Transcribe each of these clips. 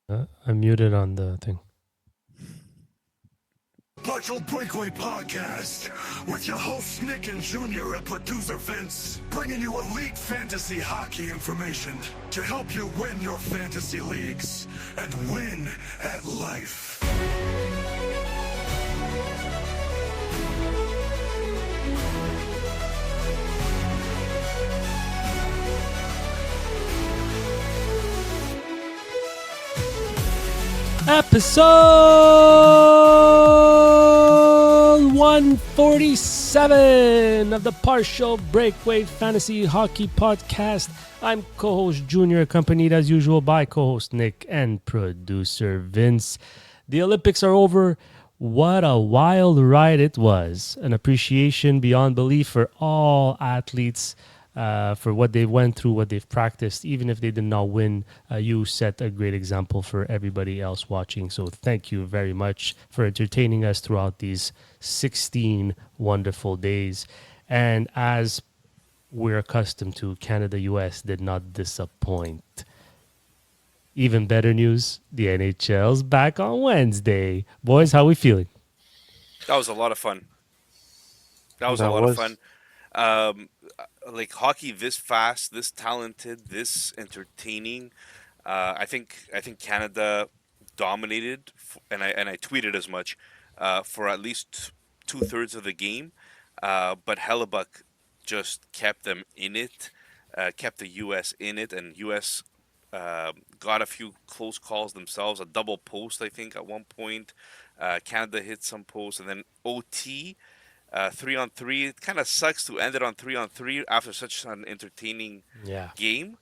I'm muted on the thing. Virtual Breakaway Podcast with your hosts Nick and Junior and producer Vince, bringing you elite fantasy hockey information to help you win your fantasy leagues and win at life. Episode 147 of the Partial Breakaway Fantasy Hockey Podcast. I'm co-host Junior, accompanied as usual by co-host Nick and producer Vince. The Olympics are over. What a wild ride it was. An appreciation beyond belief for all athletes for what they went through, what they've practiced. Even if they did not win, you set a great example for everybody else watching. So thank you very much for entertaining us throughout these 16 wonderful days. And as we're accustomed to, Canada-US did not disappoint. Even better news, the NHL's back on Wednesday. Boys, how we feeling? That was a lot of fun. Like hockey this fast, this talented, this entertaining. I think Canada dominated, and I tweeted as much for at least 2/3 of the game. But Hellebuyck just kept them in it, kept the U.S. in it, and U.S. Got a few close calls themselves. A double post, I think, at one point. Canada hit some posts, and then OT. 3-on-3. It kind of sucks to end it on 3-on-3 after such an entertaining game.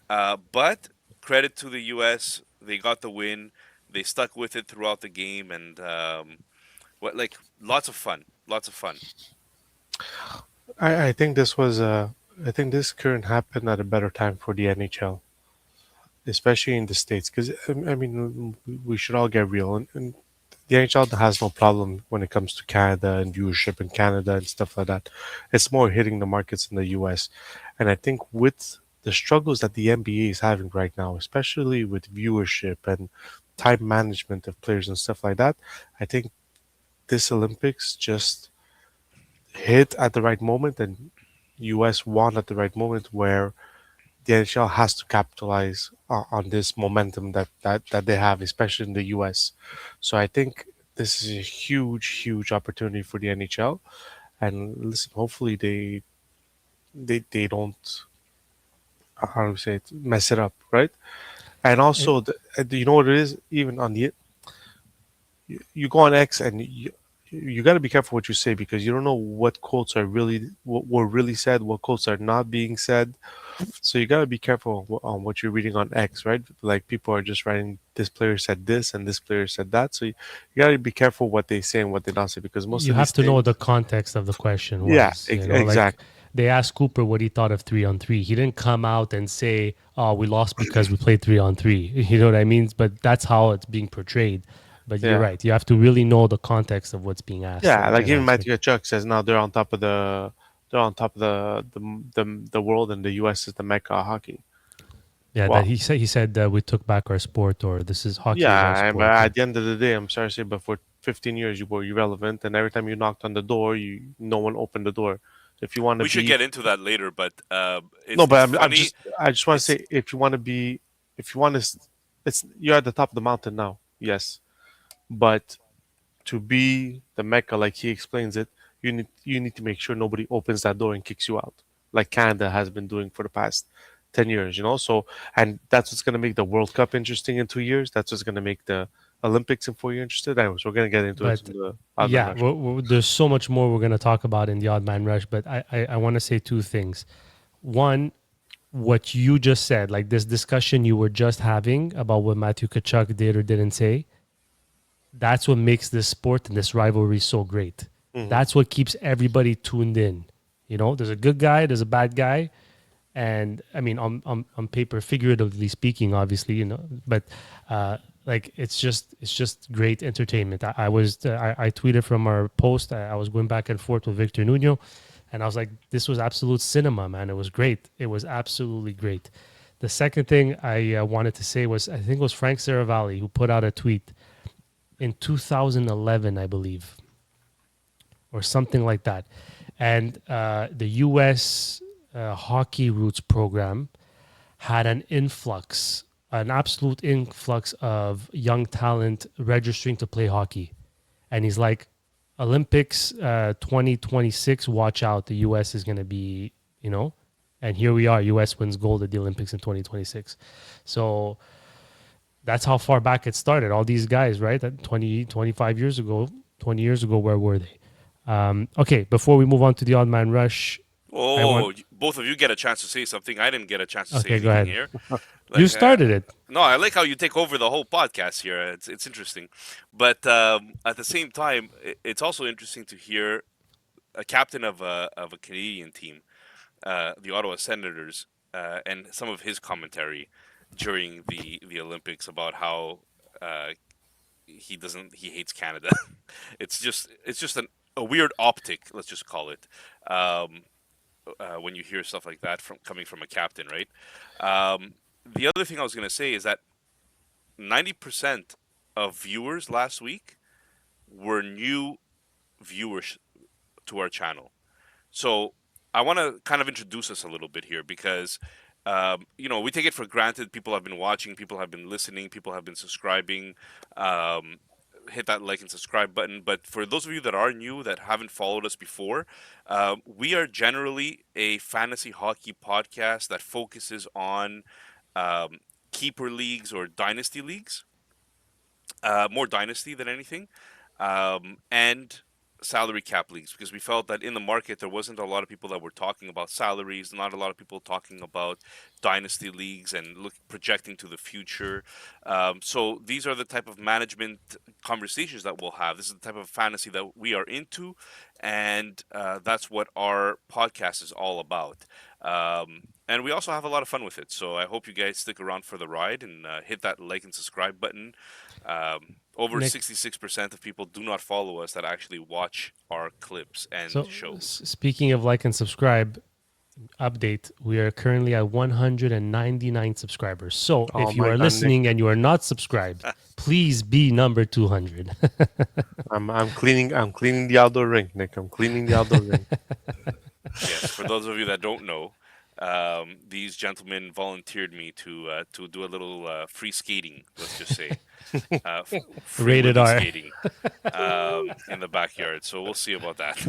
But credit to the U.S. They got the win. They stuck with it throughout the game, and lots of fun. I think this was I think this couldn't happen at a better time for the NHL, especially in the States. Because I mean, we should all get real, and the NHL has no problem when it comes to Canada and viewership in Canada and stuff like that. It's more hitting the markets in the US. And I think with the struggles that the NBA is having right now, especially with viewership and time management of players and stuff like that, I think this Olympics just hit at the right moment and US won at the right moment where the NHL has to capitalize on this momentum that they have, especially in the US. So I think this is a huge opportunity for the NHL. And listen, hopefully they don't how do we say it, mess it up, right? And also, you know what it is? Even on the you go on X and you got to be careful what you say because you don't know what quotes are really what were really said, what quotes are not being said. So you got to be careful on what you're reading on X, right? Like people are just writing this player said this and this player said that. So you got to be careful what they say and what they don't say because most You of have these to know things, the context of the question was. yeah, Like exactly. they asked Cooper what he thought of 3-on-3. He didn't come out and say, "Oh, we lost because we played 3-on-3." You know what I mean? But that's how it's being portrayed. But you're Yeah, right. You have to really know the context of what's being asked yeah. Like and even answered. Matthew Kachuk says now they're on top of the world and the U.S. is the mecca of hockey. Yeah, that Wow. he said that we took back our sport, or this is hockey is our Yeah, but sport. Yeah. at the end of the day, I'm sorry to say, but for 15 years you were irrelevant, and every time you knocked on the door, no one opened the door. If you want to We should be, get into that later, but no, it's but funny. I just want to It's say, if you want to be, if you want to, it's you're at the top of the mountain now, yes, but to be the mecca, like he explains it, you need to make sure nobody opens that door and kicks you out, like Canada has been doing for the past 10 years. So and that's what's going to make the World Cup interesting in 2 years. That's what's going to make the Olympics in 4 years interested. Anyways, we're going to get into it But in the Admin yeah, Rush. there's so much more we're going to talk about in the Odd Man Rush. But I want to say two things. One, what you just said, like this discussion you were just having about what Matthew Kachuk did or didn't say, that's what makes this sport and this rivalry so great. Hmm. That's what keeps everybody tuned in. There's a good guy, there's a bad guy, and I mean, on paper, figuratively speaking, obviously, but like it's just great entertainment. I tweeted from our post. I was going back and forth with Victor Nuno, and I was like, this was absolute cinema, man. It was great. It was absolutely great. The second thing I wanted to say was I think it was Frank Saravalli who put out a tweet in 2011, I believe, or something like that. And the U.S. Hockey Roots program had an absolute influx of young talent registering to play hockey. And he's like, Olympics 2026, watch out. The U.S. is going to be, and here we are. U.S. wins gold at the Olympics in 2026. So that's how far back it started. All these guys, right? That 25 years ago, 20 years ago, where were they? Okay, before we move on to the odd man rush, I want. Both of you get a chance to say something. I didn't get a chance to say Okay, go anything ahead. here. You started it. No, I like how you take over the whole podcast here. It's interesting, but at the same time, it's also interesting to hear a captain of a Canadian team, the Ottawa Senators, and some of his commentary during the Olympics about how he hates Canada. It's just a weird optic, let's just call it. When you hear stuff like that coming from a captain, right? The other thing I was going to say is that 90% of viewers last week were new viewers to our channel. So I want to kind of introduce us a little bit here because, we take it for granted. People have been watching, people have been listening, people have been subscribing. Hit that like and subscribe button. But for those of you that are new, that haven't followed us before, we are generally a fantasy hockey podcast that focuses on keeper leagues or dynasty leagues, more dynasty than anything, and salary cap leagues, because we felt that in the market there wasn't a lot of people that were talking about salaries, not a lot of people talking about dynasty leagues and projecting to the future. So these are the type of management conversations that we'll have. This is the type of fantasy that we are into, and that's what our podcast is all about. And we also have a lot of fun with it. So I hope you guys stick around for the ride and hit that like and subscribe button. Over Nick. 66% of people do not follow us that actually watch our clips and So, shows. speaking of like and subscribe, update, we are currently at 199 subscribers. So, Oh if you my are God, listening Nick. and you are not subscribed, please be number 200. I'm cleaning the outdoor rink, Nick. I'm cleaning the outdoor rink. Yes, for those of you that don't know, these gentlemen volunteered me to do a little free skating, let's just say. Free Rated willy R. skating in the backyard. So we'll see about that.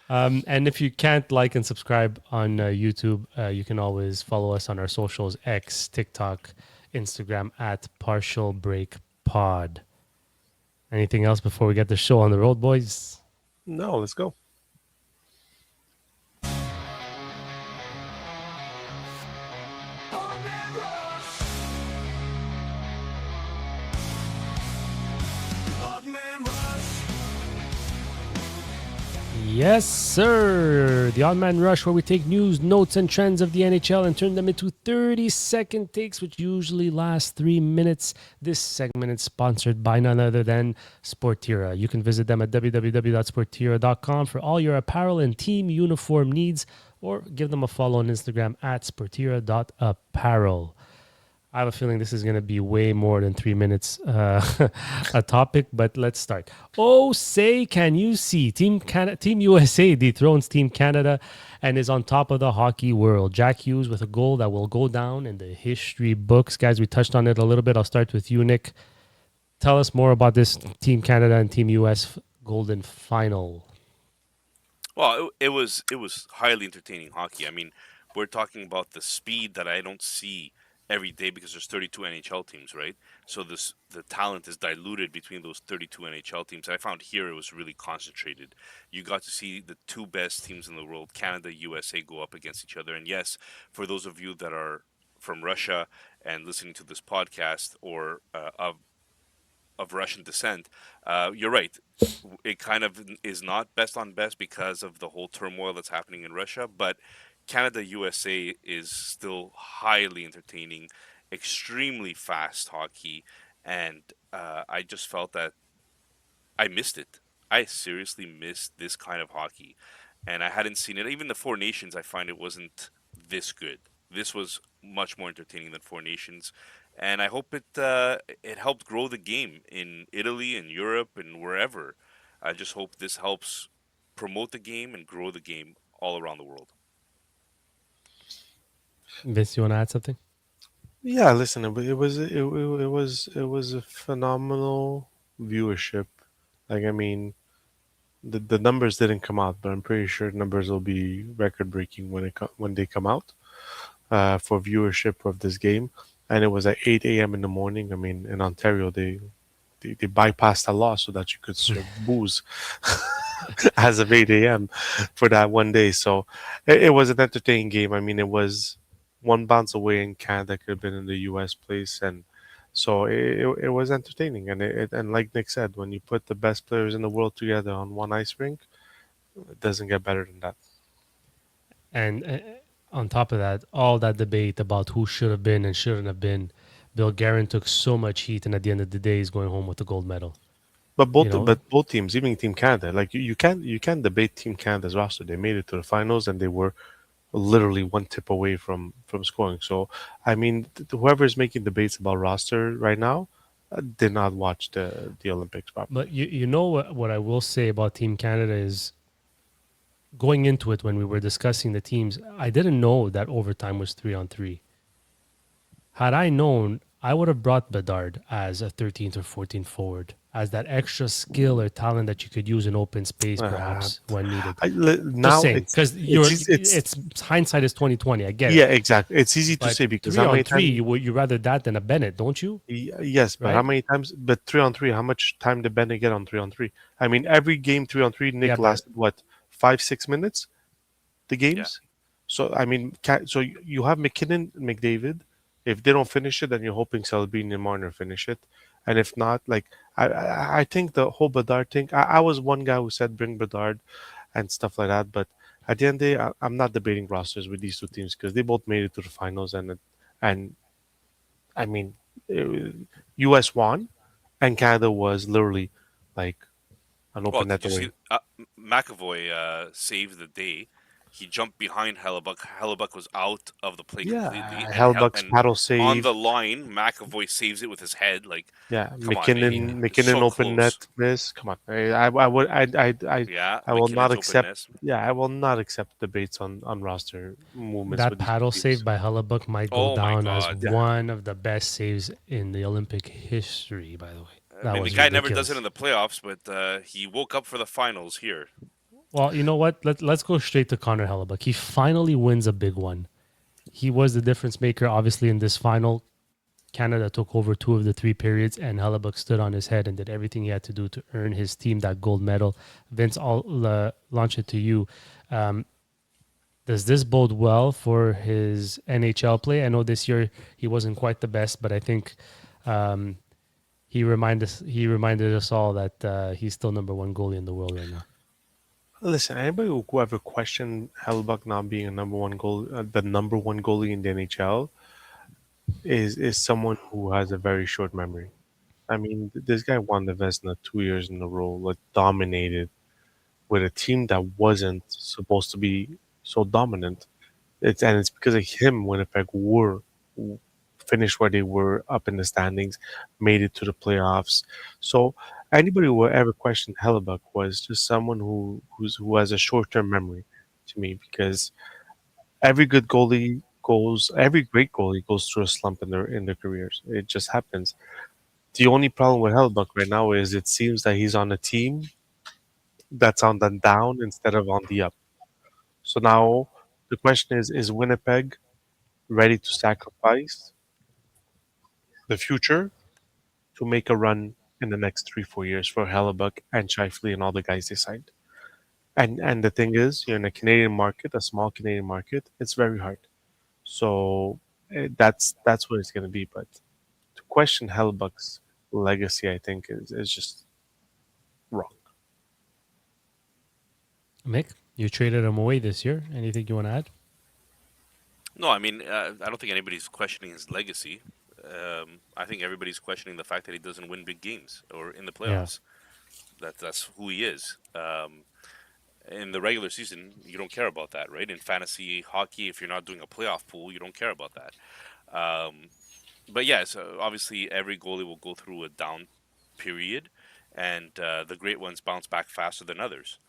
And if you can't like and subscribe on YouTube, you can always follow us on our socials: X, TikTok, Instagram at Partial Break Pod. Anything else before we get the show on the road, boys? No, let's go. Yes, sir. The Odd Man Rush, where we take news, notes, and trends of the NHL and turn them into 30-second takes, which usually last 3 minutes. This segment is sponsored by none other than Sportira. You can visit them at www.sportira.com for all your apparel and team uniform needs, or give them a follow on Instagram at sportira.apparel. I have a feeling this is going to be way more than 3 minutes a topic, but let's start. Oh, say, can you see? Team USA dethrones Team Canada and is on top of the hockey world. Jack Hughes with a goal that will go down in the history books. Guys, we touched on it a little bit. I'll start with you, Nick. Tell us more about this Team Canada and Team US golden final. Well, it was highly entertaining hockey. I mean, we're talking about the speed that I don't see every day because there's 32 NHL teams, right? So the talent is diluted between those 32 NHL teams. I found here it was really concentrated. You got to see the two best teams in the world, Canada, USA, go up against each other. And yes, for those of you that are from Russia and listening to this podcast or of Russian descent, you're right. It kind of is not best on best because of the whole turmoil that's happening in Russia, but Canada USA is still highly entertaining, extremely fast hockey, and I just felt that I missed it. I seriously missed this kind of hockey, and I hadn't seen it. Even the Four Nations, I find it wasn't this good. this was much more entertaining than Four Nations, and I hope it helped grow the game in Italy and Europe and wherever. I just hope this helps promote the game and grow the game all around the world. Vince, you want to add something? Yeah, listen, it was a phenomenal viewership. Like, I mean, the numbers didn't come out, but I'm pretty sure numbers will be record breaking when they come out for viewership of this game. And it was at 8 a.m. in the morning. I mean, in Ontario, they bypassed a law so that you could serve booze as of 8 a.m. for that one day. So it was an entertaining game. I mean, it was one bounce away in Canada, could have been in the U.S. place, and so it was entertaining. And like Nick said, when you put the best players in the world together on one ice rink, it doesn't get better than that. And on top of that, all that debate about who should have been and shouldn't have been, Bill Guerin took so much heat, and at the end of the day, he's going home with the gold medal. But You both know, but both teams, even Team Canada, like you can't debate Team Canada's roster. They made it to the finals and they were literally one tip away from scoring. So I mean, whoever is making debates about roster right now did not watch the Olympics but properly. you know what I will say about Team Canada is going into it when we were discussing the teams, I didn't know that overtime was 3-on-3. Had I known, I would have brought Bedard as a 13th or 14th forward, as that extra skill or talent that you could use in open space, Uh, perhaps when needed. Just Now saying, because it's hindsight is 2020. I get it, yeah, exactly. It's easy to but say because three how on many three, times? you rather that than a Bennett, don't you? Yes, but how Right? many times? But 3 on 3, how much time did Bennett get on 3 on 3? I mean, every game 3 on 3, Yeah, Nick but lasted what, 5 6 minutes? The Yeah. games. So I mean, so you have McKinnon, McDavid. If they don't finish it, then you're hoping Celebrini and Marner finish it, and if not, like I think the whole Bedard thing. I was one guy who said bring Bedard and stuff like that, but at the end of the day, I'm not debating rosters with these two teams because they both made it to the finals, and I mean, U.S. won, and Canada was literally like an Well, open net did you away. see McAvoy saved the day? He jumped behind Hellebuyck. Hellebuyck was out of the play completely, Yeah, Hellbuck's and paddle on save. the line, McAvoy saves it with his head. Like, Yeah, come on, McKinnon so open close. net miss. Come on, I would Yeah, I will not McKinnon's open accept. miss. Yeah, I will not accept debates on roster movements that with these two paddle save teams. by Hellebuyck might go Oh my down as God. Yeah, one of the best saves in the Olympic history. By the way, I that mean, the was guy never does it ridiculous. in the playoffs, but he woke up for the finals here. Well, you know what? Let's go straight to Connor Hellebuck. He finally wins a big one. He was the difference maker, obviously, in this final. Canada took over two of the three periods, and Hellebuck stood on his head and did everything he had to do to earn his team that gold medal. Vince, I'll launch it to you. Um, does this bode well for his NHL play? I know this year he wasn't quite the best, but I think um, he reminded us all that he's still number one goalie in the world right now. listen, anybody who ever questioned Hellbuck not being a the number one goalie in the NHL is someone who has a very short memory. I mean, this guy won the Vezina 2 years in a row, like dominated with a team that wasn't supposed to be so dominant. It's because of him Winnipeg were finished where they were up in the standings, made it to the playoffs. So anybody who ever questioned Hellebuck was just someone who has a short term memory to me because every great goalie goes through a slump in their careers. It just happens. The only problem with Hellebuck right now is it seems that he's on a team that's on the down instead of on the up. So now the question is Winnipeg ready to sacrifice the future to make a run in the next 3 4 years for Hellebuck and Shifley and all the guys they signed? And the thing is, you're in a Canadian market, a small Canadian market. It's very hard. So that's what it's going to be. But to question Hellebuck's legacy, I think is just wrong. Mick, you traded him away this year. Anything you want to add? No, I mean, I don't think anybody's questioning his legacy. I think everybody's questioning the fact that he doesn't win big games or in the Yeah. playoffs. That's who he is. In the regular season, you don't care about that, right? In fantasy hockey, if you're not doing a playoff pool, you don't care about that. Um, but yeah, so obviously every goalie will go through a down period, and the great ones bounce back faster than others.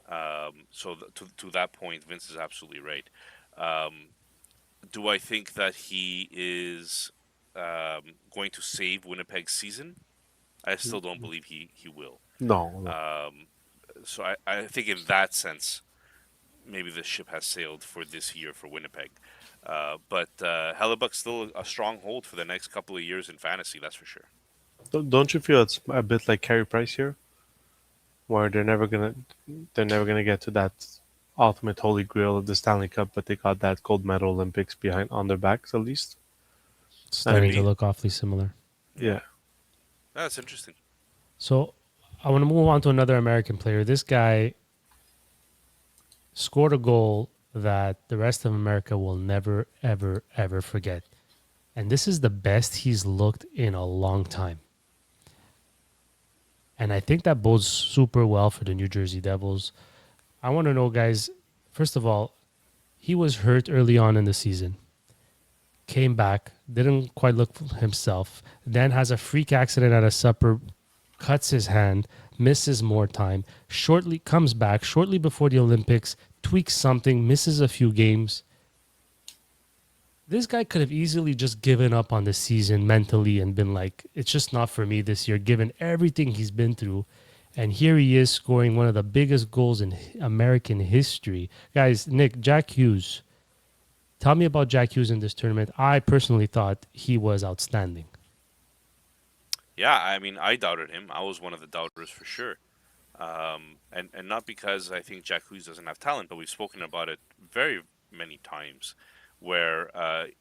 To that point, Vince is absolutely right. Um, do I think that he is going to save Winnipeg's season? I still don't believe he will. No, no. Um, I think in that sense, maybe the ship has sailed for this year for Winnipeg. But Hellebuyck's still a strong hold for the next couple of years in fantasy, that's for sure. Don't you feel it's a bit like Carey Price here, where they're never gonna get to that ultimate holy grail of the Stanley Cup, but they got that gold medal Olympics behind on their backs at least. I Starting Could to mean, be. look awfully similar. Yeah. yeah. That's interesting. So I want to move on to another American player. This guy scored a goal that the rest of America will never, ever, ever forget. And this is the best he's looked in a long time. And I think that bodes super well for the New Jersey Devils. I want to know, guys, first of all, he was hurt early on in the season, came back, didn't quite look himself, then has a freak accident at a supper, cuts his hand, misses more time, shortly comes back shortly before the Olympics, tweaks something, misses a few games. This guy could have easily just given up on the season mentally and been like, it's just not for me this year, given everything he's been through. And here he is scoring one of the biggest goals in American history. Guys, Nick, Jack Hughes. Tell me about Jack Hughes in this tournament. I personally thought he was outstanding. Yeah, I mean, I doubted him. I was one of the doubters for sure. And not because I think Jack Hughes doesn't have talent, but we've spoken about it very many times, where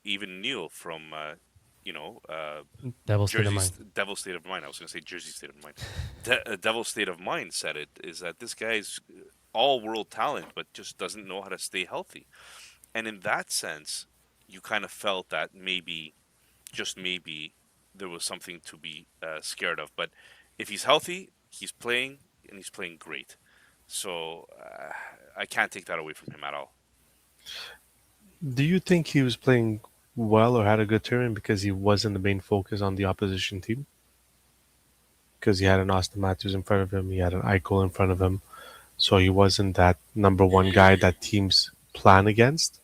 even Neil from you know Devil state of Jersey's mind. Devil State of Mind. I was going to say Jersey State of Mind. Devil State of Mind said it is that this guy's all world talent, but just doesn't know how to stay healthy. And in that sense, you kind of felt that maybe, just maybe, there was something to be scared of. But if he's healthy, he's playing and he's playing great. So I can't take that away from him at all. Do you think he was playing well or had a good tournament because he wasn't the main focus on the opposition team? Because he had an Auston Matthews in front of him, he had an Eichel in front of him, so he wasn't that number one guy that teams plan against.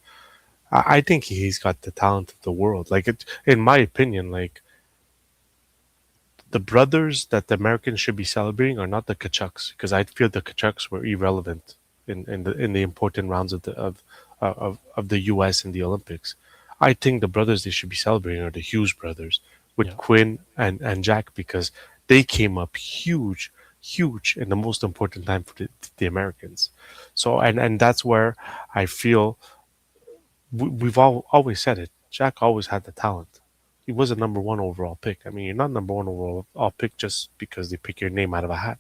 I think he's got the talent of the world. Like in my opinion, like the brothers that the Americans should be celebrating are not the Kachucks because I feel the Kachucks were irrelevant in the important rounds of the U.S. in the Olympics. I think the brothers they should be celebrating are the Hughes brothers with Yeah. Quinn and Jack because they came up huge in the most important time for the Americans. So and that's where I feel we've always said it. Jack always had the talent. He was a number one overall pick. I mean, you're not number one overall pick just because they pick your name out of a hat.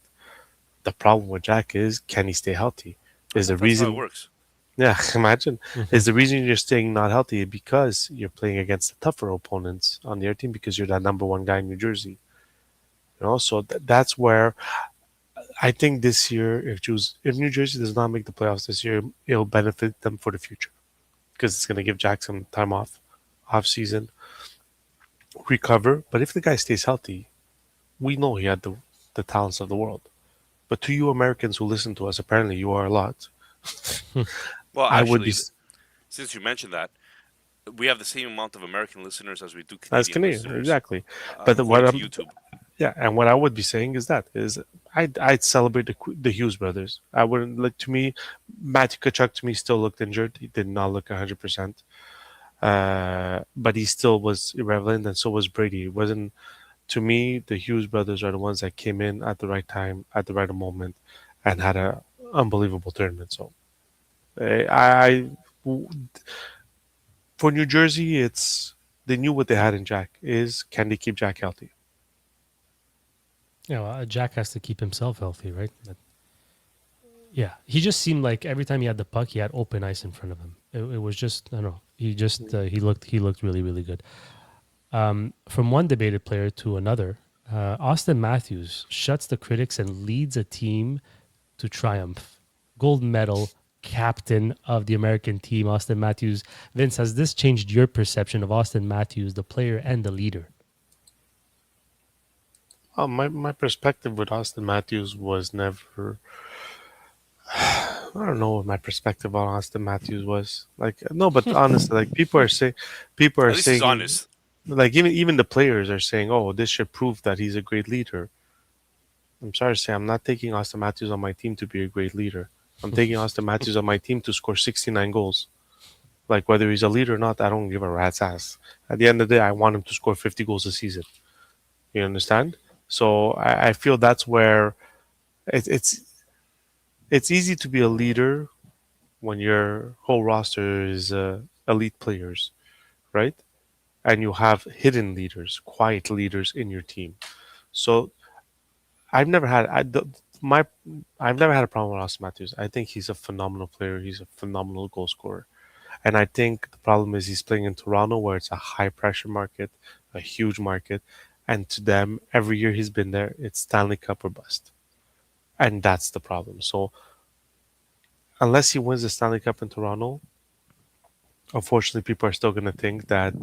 The problem with Jack is, can he stay healthy? I Is the thought that's how it reason? works. Yeah, imagine. Mhm. Is the reason you're staying not healthy because you're playing against the tougher opponents on the other team because you're that number one guy in New Jersey. You know, so that's where I think this year, if New Jersey does not make the playoffs this year, it'll benefit them for the future because it's going to give Jack some time off season, recover. But if the guy stays healthy, we know he had the talents of the world. But to you Americans who listen to us, apparently you are a lot. Well, I would be actually, since you mentioned that, we have the same amount of American listeners as we do as Canadian Canadian, listeners, exactly. But according to YouTube. and what I would be saying is I'd celebrate the Hughes brothers. I wouldn't look to me. Matthew Kachuk to me still looked injured. He did not look 100%. But he still was irrelevant, and so was Brady. It wasn't to me. The Hughes brothers are the ones that came in at the right time, at the right moment, and had a unbelievable tournament. So I for New Jersey, it's they knew what they had in Jack. Is can they keep Jack healthy? Yeah, well, Jack has to keep himself healthy, right? Yeah, he just seemed like every time he had the puck, he had open ice in front of him. It was just I don't know. He looked really really good. From one debated player to another, Auston Matthews shuts the critics and leads a team to triumph. gold medal captain of the American team, Auston Matthews. Vince, has this changed your perception of Auston Matthews, the player and the leader? My perspective with Austin Matthews was never. I don't know what my perspective on Austin Matthews was. Like no, but honestly, like people are At least he's saying, honest. like even the players are saying, oh, this should prove that he's a great leader. I'm sorry to say, I'm not taking Austin Matthews on my team to be a great leader. I'm taking Austin Matthews on my team to score 69 goals. Like whether he's a leader or not, I don't give a rat's ass. At the end of the day, I want him to score 50 goals a season. You understand? So I feel that's where it, it's it's easy to be a leader when your whole roster is elite players, right? And you have hidden leaders, quiet leaders in your team. So I've never had my I've never had a problem with Austin Matthews. I think he's a phenomenal player. He's a phenomenal goal scorer. And I think the problem is he's playing in Toronto where it's a high pressure market, a huge market. And to them, every year he's been there, it's Stanley Cup or bust. And that's the problem. So unless he wins the Stanley Cup in Toronto, unfortunately people are still gonna think that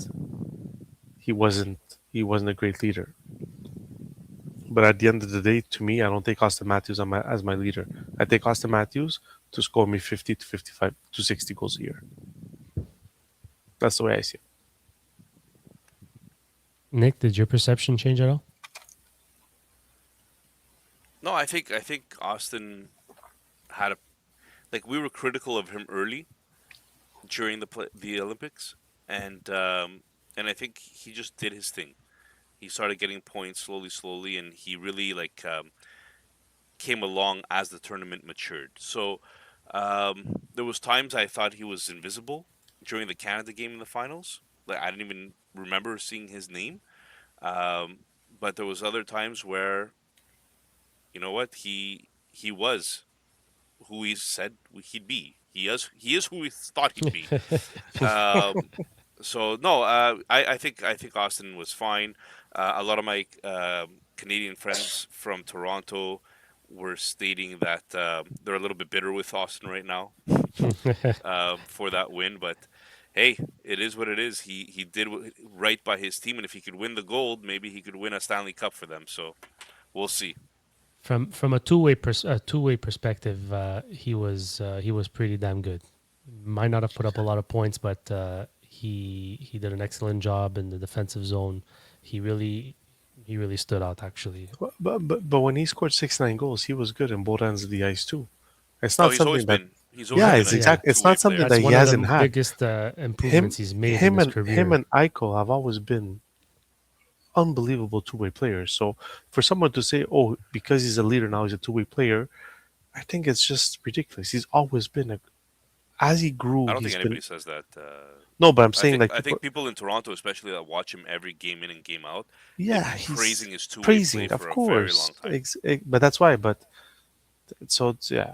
he wasn't a great leader. But at the end of the day, to me, I don't take Austin Matthews as my leader. I take Austin Matthews to score me 50 to 55 to 60 goals a year. That's the way I see it. Nick, did your perception change at all? No, I think Austin had a like we were critical of him early during the Olympics, and I think he just did his thing. He started getting points slowly, slowly, and he really came along as the tournament matured. So there was times I thought he was invisible during the Canada game in the finals. Like I didn't even remember seeing his name. Um, but there was other times where you know what he was who he said he'd be. He is who we thought he'd be. Um, so no, I think Austin was fine. A lot of my Canadian friends from Toronto were stating that they're a little bit bitter with Austin right now for that win. But hey, it is what it is. He did right by his team, and if he could win the gold, maybe he could win a Stanley Cup for them. So we'll see. From a two way perspective, he was pretty damn good. Might not have put up a lot of points, but he did an excellent job in the defensive zone. He really he really stood out actually. But when he scored 69 goals, he was good in both ends of the ice too. It's Oh, not something that he's always yeah, been it's a Yeah, good exact. It's two way not something player. that's that he one of the hasn't had. biggest improvements Him, he's made in his him career. and Eichel have always been unbelievable two-way players. So for someone to say, "Oh, because he's a leader now, he's a two-way player," I think it's just ridiculous. He's always been as he grew, I don't think he's been anybody says that. no, but I'm I saying think like I people, think people in Toronto, especially that watch him every game in and game out, they've yeah, been he's praising his two-way play praising, for of a very course, long time. but that's why. But so yeah,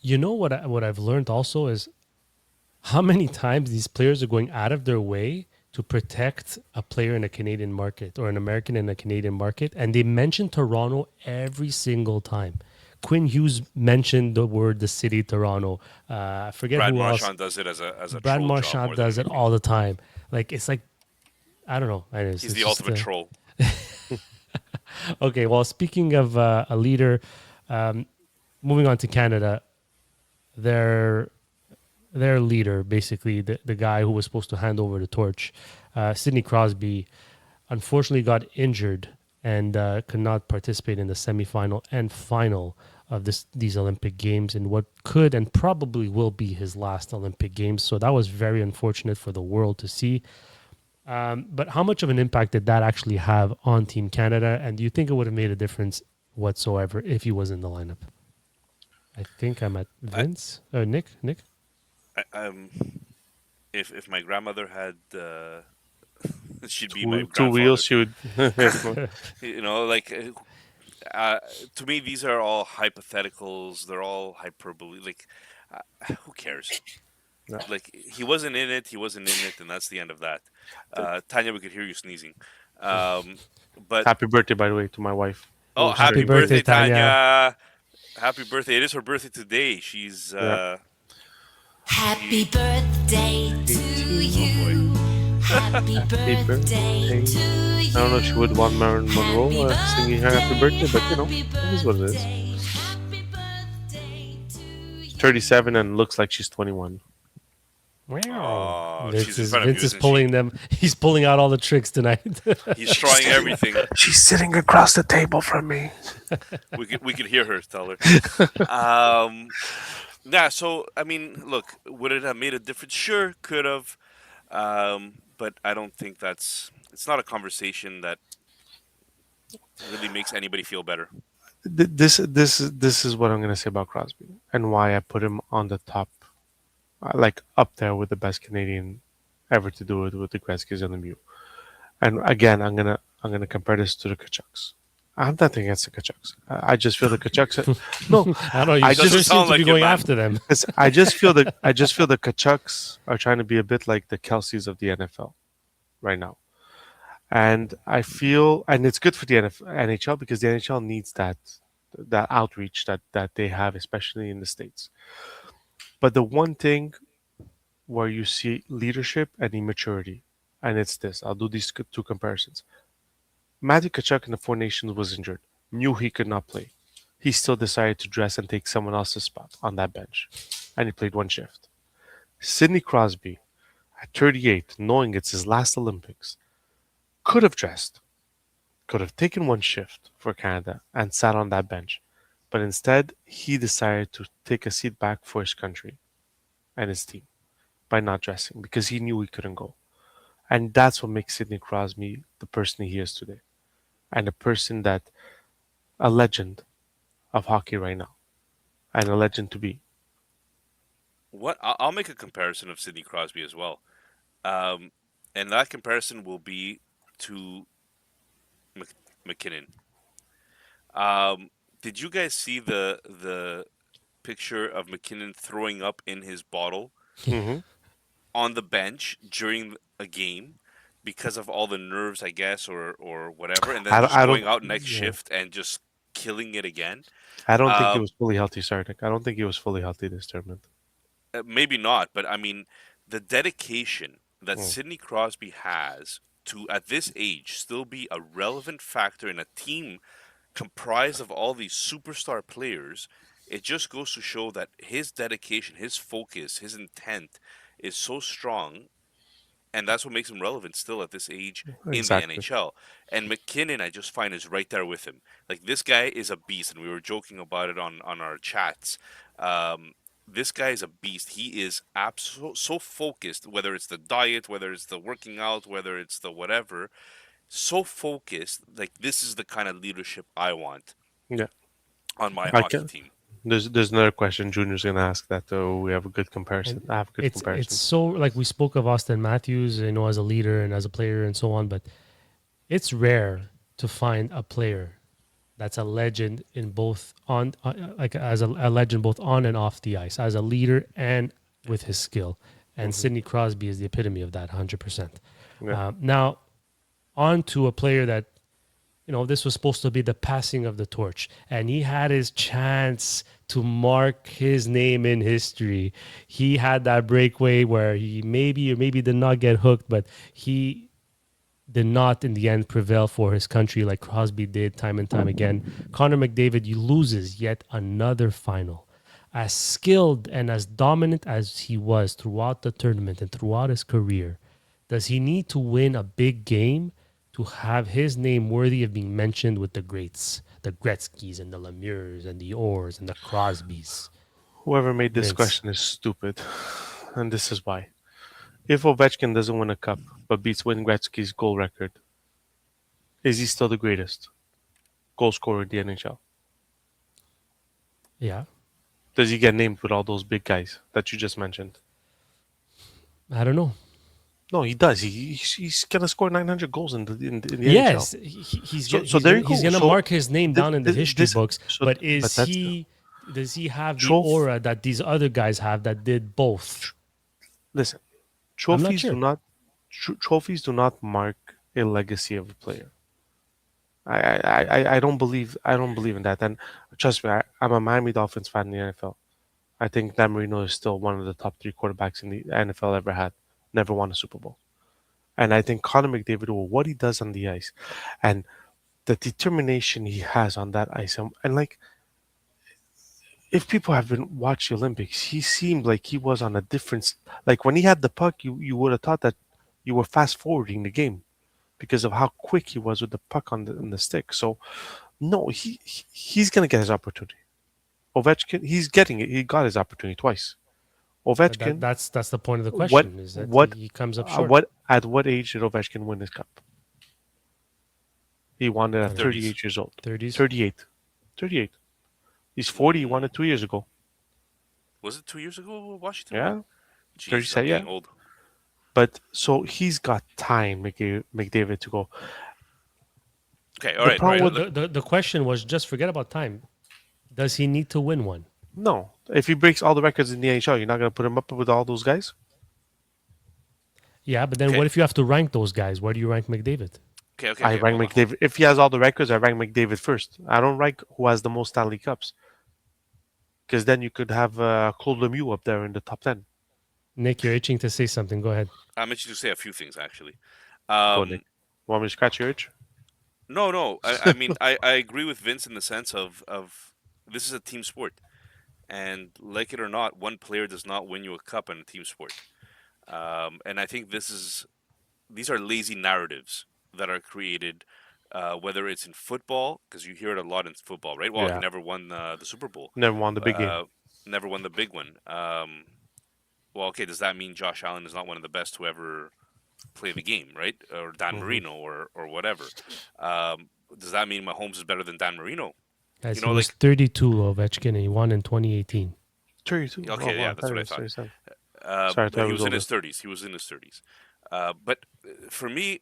You know what I've learned also is how many times these players are going out of their way to protect a player in a Canadian market or an American in a Canadian market, and they mention Toronto every single time. Quinn Hughes mentioned the city Toronto. I forget Brad who else. Marchand does it as a Brad troll job Marchand more than does it anything. all the time. Like it's like I don't know. He's It's the just ultimate troll. okay. Well, speaking of a leader, um, moving on to Canada, their their leader, basically the guy who was supposed to hand over the torch, Sidney Crosby, unfortunately got injured and could not participate in the semifinal and final of these Olympic Games in what could and probably will be his last Olympic Games. So that was very unfortunate for the world to see. But how much of an impact did that actually have on Team Canada? And do you think it would have made a difference whatsoever if he was in the lineup? I think I'm at I, Vince. Nick. Nick. I if my grandmother had she'd be my two wheels grandfather. should. You know, to me these are all hypotheticals. They're all hyperbole. Who cares? No. Like he wasn't in it. He wasn't in it, and that's the end of that. Tanya, we could hear you sneezing. Um, but Happy birthday, by the way, to my wife. oh, Oh, Happy happy straight. birthday, birthday, Tanya. Tanya! Happy birthday! It is her birthday today. She's Yeah. Happy she. birthday to 18. Oh boy. you. Happy Happy birthday birthday. to I don't know if she would you. want Marilyn Monroe Happy singing her happy birthday, birthday, but happy it is what it is. birthday. Happy birthday to She's you. 37 and looks like she's 21. Wow. Oh, she's Vince in is front of Vince you, is isn't she? pulling them. He's pulling out all the tricks tonight. He's trying everything. She's sitting across the table from me. We could hear her tell her. Um, yeah. So I mean, look, would it have made a difference? Sure, could have. But I don't think that's. It's not a conversation that really makes anybody feel better. This is what I'm gonna say about Crosby and why I put him on the top, like up there with the best Canadian ever to do it with the Gretzky's and the Mew. And again, I'm gonna compare this to the Kachucks. I'm nothing against the Kachucks. I just feel the Kachucks. No, I don't know. You I Doesn't sure just seem sound to be like it, going man. after them. because I just feel the Kachucks are trying to be a bit like the Kelseys of the NFL right now. And I feel, and it's good for the NHL because the NHL needs that outreach that they have, especially in the states. But the one thing where you see leadership and immaturity, and it's this. I'll do these two comparisons. Matthew Tkachuk in the Four Nations was injured, knew he could not play. He still decided to dress and take someone else's spot on that bench, and he played one shift. Sidney Crosby, at 38, knowing it's his last Olympics, could have dressed, could have taken one shift for Canada and sat on that bench, but instead he decided to take a seat back for his country and his team by not dressing because he knew he couldn't go. And that's what makes Sidney Crosby the person he is today. And a person that a legend of hockey right now. And a legend to be. What I'll make a comparison of Sidney Crosby as well, um, and that comparison will be to Mc, McKinnon. Did you guys see the picture of McKinnon throwing up in his bottle Hmm. on the bench during a game because of all the nerves, I guess, or whatever, and then just I don't going out next yeah. shift and just killing it again? I don't think he Um, was fully healthy, Sarnik. I don't think he was fully healthy this tournament. maybe not, but I mean, the dedication that Mm, Sidney Crosby has to, at this age, still be a relevant factor in a team comprised of all these superstar players, it just goes to show that his dedication, his focus, his intent is so strong, and that's what makes him relevant still at this age in the exactly. NHL. And McKinnon, I just find is right there with him. Like this guy is a beast, and we were joking about it on our chats. Um, this guy is a beast. He is so focused, whether it's the diet, whether it's the working out, whether it's the whatever, so focused. Like this is the kind of leadership I want Yeah. on my I hockey can team. there's another question Junior's gonna ask that though we have a good And comparison. I have a good it's comparison. so like we spoke of Auston Matthews, as a leader and as a player and so on, but it's rare to find a player that's a legend in both on like as a legend both on and off the ice, as a leader and with his skill. And Hmm. Sidney Crosby is the epitome of that, 100%. Yeah. Now, on to a player that this was supposed to be the passing of the torch, and he had his chance to mark his name in history. He had that breakaway where he maybe or maybe did not get hooked, but he did not in the end prevail for his country like Crosby did time and time again. Connor McDavid loses yet another final. As skilled and as dominant as he was throughout the tournament and throughout his career, does he need to win a big game to have his name worthy of being mentioned with the greats, the Gretzkys and the Lemieux and the Orrs and the Crosbys? Whoever made this Vince. question is stupid. And this is why. If Ovechkin doesn't win a cup but beats Wayne Gretzky's goal record, is he still the greatest goal scorer in the NHL? Yeah, Does he get named with all those big guys that you just mentioned? I don't know. No, he does. He's gonna score 900 goals in the NHL. Yes, he's So get, so he's there gonna you he's go. gonna So mark his name this, down in the this, history this books. so But but that's the does he have the trophy. aura that these other guys have that did both? Listen, I'm not trophies do sure. not trophies do not mark a legacy of a player. I don't believe in that. And trust me, I'm a Miami Dolphins fan in the NFL. I think Dan Marino is still one of the top three quarterbacks in the NFL ever had. Never won a Super Bowl. And I think Connor McDavid, what he does on the ice, and the determination he has on that ice, and like if people have been watched the Olympics, he seemed like he was on a different. Like when he had the puck, you would have thought that you were fast forwarding the game because of how quick he was with the puck on the stick. So no, he's gonna get his opportunity. Ovechkin, he's getting it. He got his opportunity twice. But Ovechkin, that's the point of the what question is that what he comes up short. at what age did Ovechkin win his cup? He won it I at don't know, 30s. 38 years old. 30s. 38. 38. He's 40. He won it 2 years ago. Was it 2 years ago Washington won? Yeah, Jeez, I'm 37. Yeah, getting old. but so he's got time, McDavid, to go. Okay, The all problem right. with The question was just forget about time. Does he need to win one? no, if he breaks all the records in the NHL, you're not going to put him up with all those guys. Yeah, but then Okay, what if you have to rank those guys? Where do you rank McDavid? I okay. rank McDavid. If he has all the records, I rank McDavid first. I don't rank who has the most Stanley Cups, because then you could have Claude Lemieux up there in the top 10. Nick, you're itching to say something. Go ahead. I'm itching to say a few things actually. Go, Nick. Want me to scratch your itch? No. I mean, I agree with Vince in the sense of this is a team sport, and like it or not, one player does not win you a cup in a team sport. And I think these are lazy narratives that are created, whether it's in football, because you hear it a lot in football, right? Well, he Yeah, never won the Super Bowl, never won the big game. never won the big one. Well, okay, does that mean Josh Allen is not one of the best to ever play the game, right? Or Dan Hmm. Marino, or whatever. Does that mean Mahomes is better than Dan Marino? Guys, You he know, was like 32 Ovechkin and he won in 2018. 32. Oh okay, wow, yeah, I that's thought what it I was thought. 37. Sorry, I thought But it he was was in older. his 30s. He was in his 30s. But for me,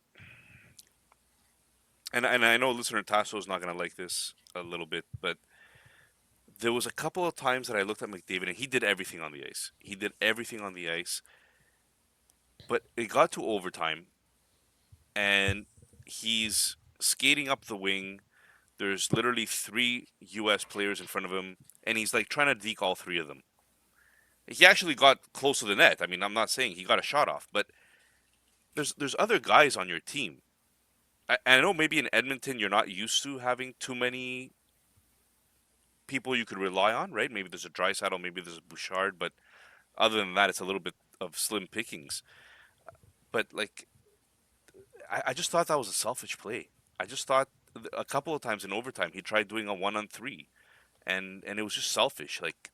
and I know listener Tasso is not going to like this a little bit, but there was a couple of times that I looked at McDavid and he did everything on the ice. He did everything on the ice, but it got to overtime and he's skating up the wing. There's literally three U.S. players in front of him, and he's like trying to deke all three of them. He actually got close to the net. I mean, I'm not saying he got a shot off, but there's other guys on your team. I know maybe in Edmonton you're not used to having too many people you could rely on, right? Maybe there's a Drysdale, maybe there's a Bouchard, but other than that, it's a little bit of slim pickings. But like, I just thought that was a selfish play. I just thought a couple of times in overtime he tried doing a 1-on-3, and it was just selfish. Like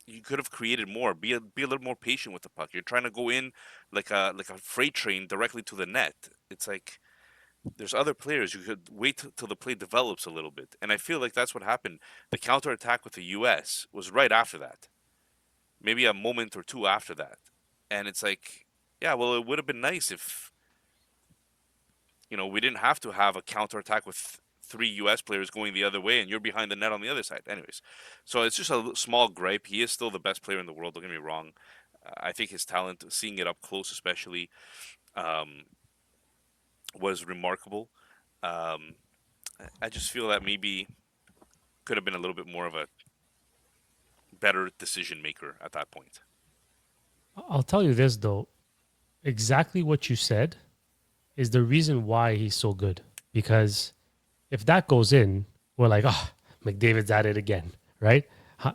you could have created more. Be a little more patient with the puck. You're trying to go in like a freight train directly to the net. It's like there's other players. You could wait till the play develops a little bit. And I feel like that's what happened. The counterattack with the U.S. was right after that, maybe a moment or two after that. And it's like, yeah, well, it would have been nice if we didn't have to have a counterattack with three U.S. players going the other way and you're behind the net on the other side. Anyways, so it's just a small gripe. He is still the best player in the world. Don't get me wrong. I think his talent, seeing it up close, especially, um, was remarkable. Um, I just feel that maybe could have been a little bit more of a better decision maker at that point. I'll tell you this though, exactly what you said is the reason why he's so good. Because if that goes in, we're like, oh, McDavid's at it again, right?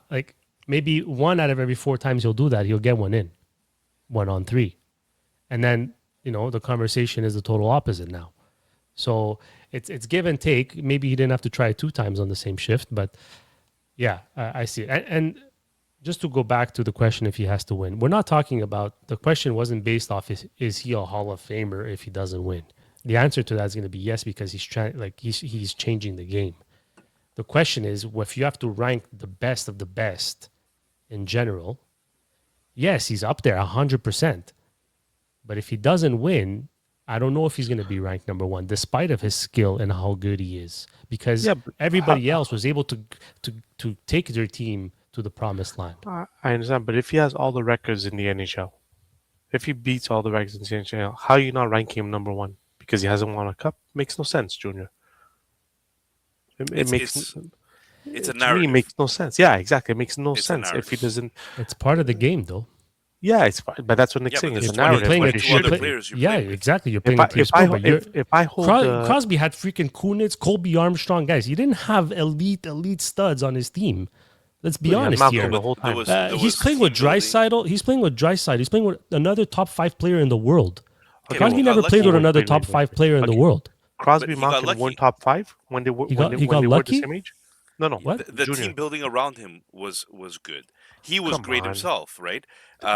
Like maybe one out of every four times he'll do that, he'll get one in, 1-on-3. And then, the conversation is the total opposite now. So it's give and take. Maybe he didn't have to try it two times on the same shift, but yeah, I see it. And just to go back to the question if he has to win, we're not talking about the question wasn't based off is he a Hall of Famer if he doesn't win. The answer to that is going to be yes because he's trying he's changing the game. The question is if you have to rank the best of the best in general, yes, he's up there 100%. But if he doesn't win, I don't know if he's going to be ranked number one, despite of his skill and how good he is, because Yeah, but everybody else was able to take their team to the promised land. I understand. But if he has all the records in the NHL, if he beats all the records in the NHL, how are you not ranking him number one? Because he hasn't won a cup? Makes no sense, Junior. It It's makes it's a to me it narrative. makes no sense. Yeah, exactly. It makes no It's a sense if he narrative. doesn't. It's part of the game, though. Yeah, it's fine, but that's what Nick's Yeah, but saying. It's there's a You're narrative, playing but twenty it it. two other shouldn't. players you're Yeah, playing with. exactly. You're playing with three If sport, but if I hold the Crosby had freaking Kunitz, Colby Armstrong, guys. He didn't have elite studs on his team. Let's be he had honest No, Malcolm here. the but whole there time. was there He's was playing with team building. Draisaitl. He's playing with Draisaitl. He's playing with another top 5 player in the world. Okay, but Crosby he got never played lucky. with another Wait, top wait, wait, 5 wait. player in the Okay, world. But Crosby, he got Malkin weren't lucky. top five when they were He got when they were the lucky. same age. No, What? The Junior. team building around him was good. He was Come great on. himself, right?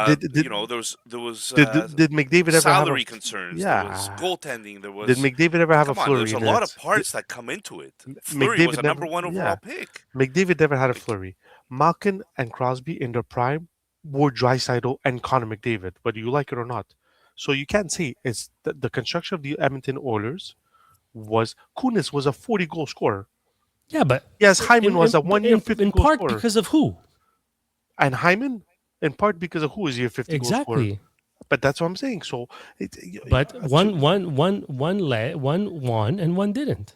Did You did know, there was did McDavid ever have a? salary concerns. There was Yeah. goaltending. There Did was McDavid ever have a come on. There's flurry a in lot of Nets? parts that come into it. Fleury was McDavid a never. number one Yeah. overall pick. McDavid never had a Like, flurry. Malkin and Crosby in their prime were Draisaitl and Connor McDavid, whether you like it or not. So you can't say it's the construction of the Edmonton Oilers was Kunis was a 40-goal scorer. Yeah, but Yes, Hyman was a one-year in 50-goal part scorer. because of who? And Hyman, in part because of who is your 50-goal scorer. Exactly. But that's what I'm saying. So, But to- one won and one didn't.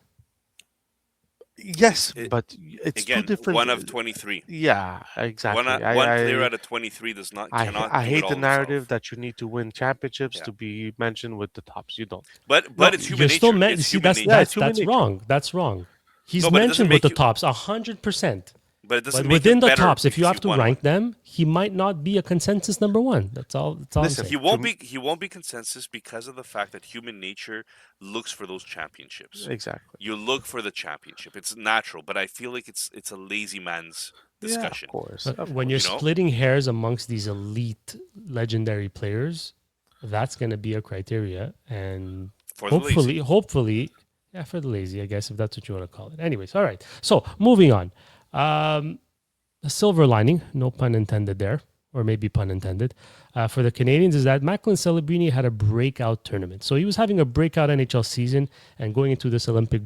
yes, It- but it's two again, different. one of 23. Yeah, exactly. One player out of 23 does not cannot I do it hate all the narrative himself. that you need to win championships Yeah. to be mentioned with the tops. You don't. But it's human You're nature. still It's see human that's nature. Yeah, it's human that's nature. wrong. That's wrong. He's No, but it doesn't mentioned with the make you- tops 100%. But it doesn't But make within him the better tops, if you because have to won rank one. them, he might not be a consensus number one. That's all. That's all Listen, I'm He saying. won't be consensus because of the fact that human nature looks for those championships. Exactly. You look for the championship. It's natural, but I feel like it's a lazy man's discussion. Yeah, of course. But Of when course. you're You know? splitting hairs amongst these elite, legendary players, that's going to be a criteria, and For the lazy. hopefully, yeah, for the lazy, I guess if that's what you want to call it. Anyways, all right. So moving on. The silver lining, no pun intended there, or maybe pun intended, for the Canadians is that Macklin Celebrini had a breakout tournament. So he was having a breakout NHL season, and going into this Olympic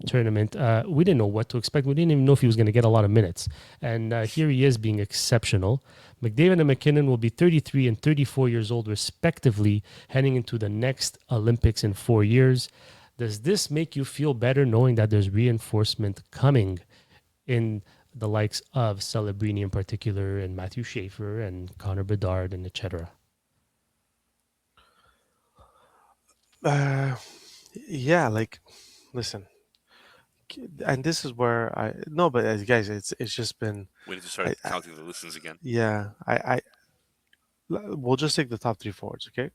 tournament, we didn't know what to expect. We didn't even know if he was going to get a lot of minutes. And here he is being exceptional. McDavid and McKinnon will be 33 and 34 years old, respectively, heading into the next Olympics in 4 years. Does this make you feel better knowing that there's reinforcement coming in the likes of Celebrini in particular, and Matthew Schaefer and Connor Bedard and etc.? Yeah, like, listen, and this is where I no, but guys, it's just been We need to start I- counting the listens again. yeah. We'll just take the top three forwards, okay?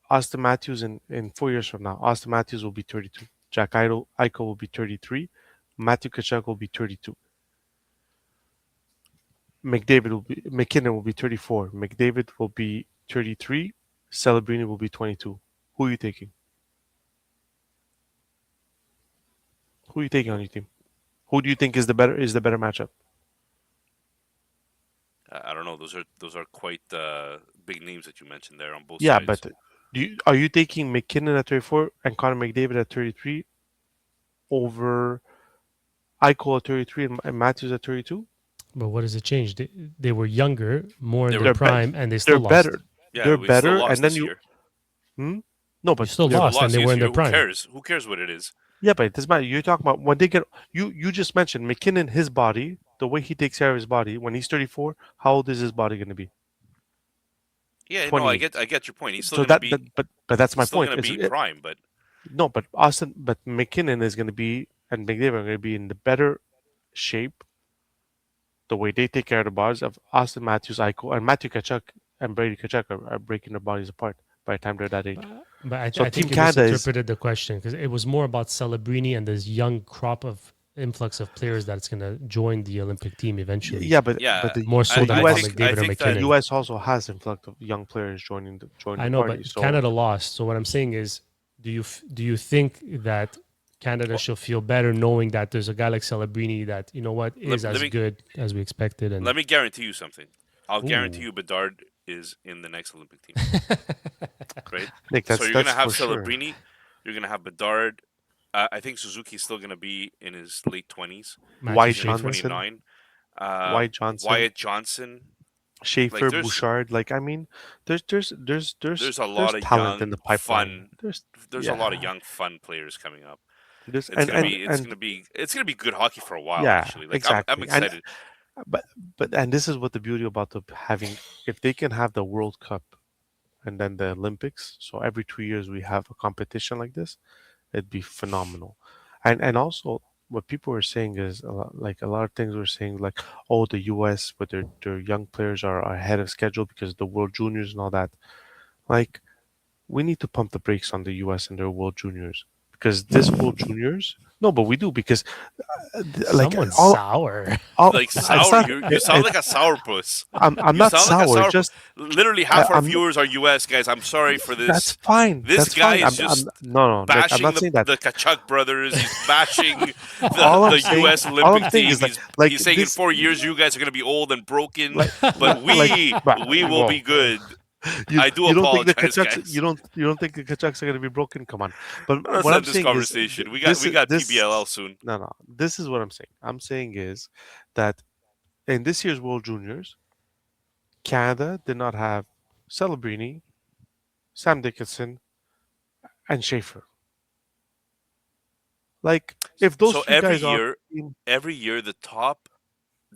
Auston Matthews in 4 years from now, Auston Matthews will be 32. Jack Eichel will be 33. Matthew Tkachuk will be 32. McKinnon will be 34. McDavid will be 33. Celebrini will be 22. Who are you taking? Who are you taking on your team? Who do you think is the better matchup? I don't know. Those are quite big names that you mentioned there on both Yeah, sides. but are you taking McKinnon at 34 and Connor McDavid at 33 over Eichel at 33 and Matthews at 32? But what does it change? They were younger, more in They their were prime, and they They're still lost. better. yeah, they're we better, still lost and then this you- year. No, You but still they're- lost, and Lost they this were in year. their prime. Who cares? Who cares what it is? Yeah, but it doesn't matter. You're talking about when they get you just mentioned McKinnon, his body, the way he takes care of his body. When he's 34, how old is his body going to be? Yeah, no, 28. I get your point. He's still So going to that, be but that's my he's still point. going to be prime, but No, but McKinnon is going to be and McDavid are going to be in the better shape. The way they take care of the bodies of Auston Matthews, Eichel, and Matthew Tkachuk and Brady Tkachuk are breaking their bodies apart by the time they're that age. But So I think Team you Canada is- misinterpreted the question because it was more about Celebrini and this young crop of influx of players that's going to join the Olympic team eventually. Yeah, but yeah, the More so I- than I about think- McDavid I or think that McKinnon. the U.S. also has influx of young players joining the I know, party. but So Canada lost. So what I'm saying is, do you think that Canada should feel better knowing that there's a guy like Celebrini that is Let as me- good as we expected? And let me guarantee you something. I'll guarantee Ooh. you Bedard is in the next Olympic team. Right? Nick, So that's you're going to have for sure. Celebrini, you're going to have Bedard. I think Suzuki's still going to be in his late 20s. Matthew White Schaefer. Johnson. 29. Wyatt Johnson, Wyatt Johnson. Schaefer, there's- Bouchard. Like I mean, there's There's a lot of talent young, in the pipeline. fun. There's There's a lot of yeah. young, fun players coming up. This It's gonna be good hockey for a while. yeah, Actually, like I'm exactly. And excited. but and this is what the beauty about the having, if they can have the World Cup and then the Olympics, so every 2 years we have a competition like this, it'd be phenomenal. And also what people were saying is like a lot of things were saying like, oh, the US with their young players are ahead of schedule because of the World Juniors and all that. Like, we need to pump the brakes on the US and their World Juniors, because this World Juniors, no, but we do, because like Someone's all sour. Like it's sour, not you sound like a sourpuss. I'm You not sound like a sour, sour. just Literally half our I'm viewers are U.S. guys. I'm sorry for that's this. fine. This That's guy fine. is I'm just no, Nick, I'm bashing not the saying that. the Kachuk brothers. He's bashing All I'm the saying, U.S. all I'm Olympic saying team. is like He's saying in this, 4 years you guys are gonna be old and broken, like but like we will whoa. be good. You I do you don't think the apologize, Kachucks, guys. you don't think the Kachucks are gonna be broken? Come on. But Let's what I'm end this saying is conversation. this We is got this PBLL soon. no, this is what I'm saying. I'm saying is that in this year's World Juniors, Canada did not have Celebrini, Sam Dickinson, and Schaefer. Like, if those So three guys are on the team, every year the top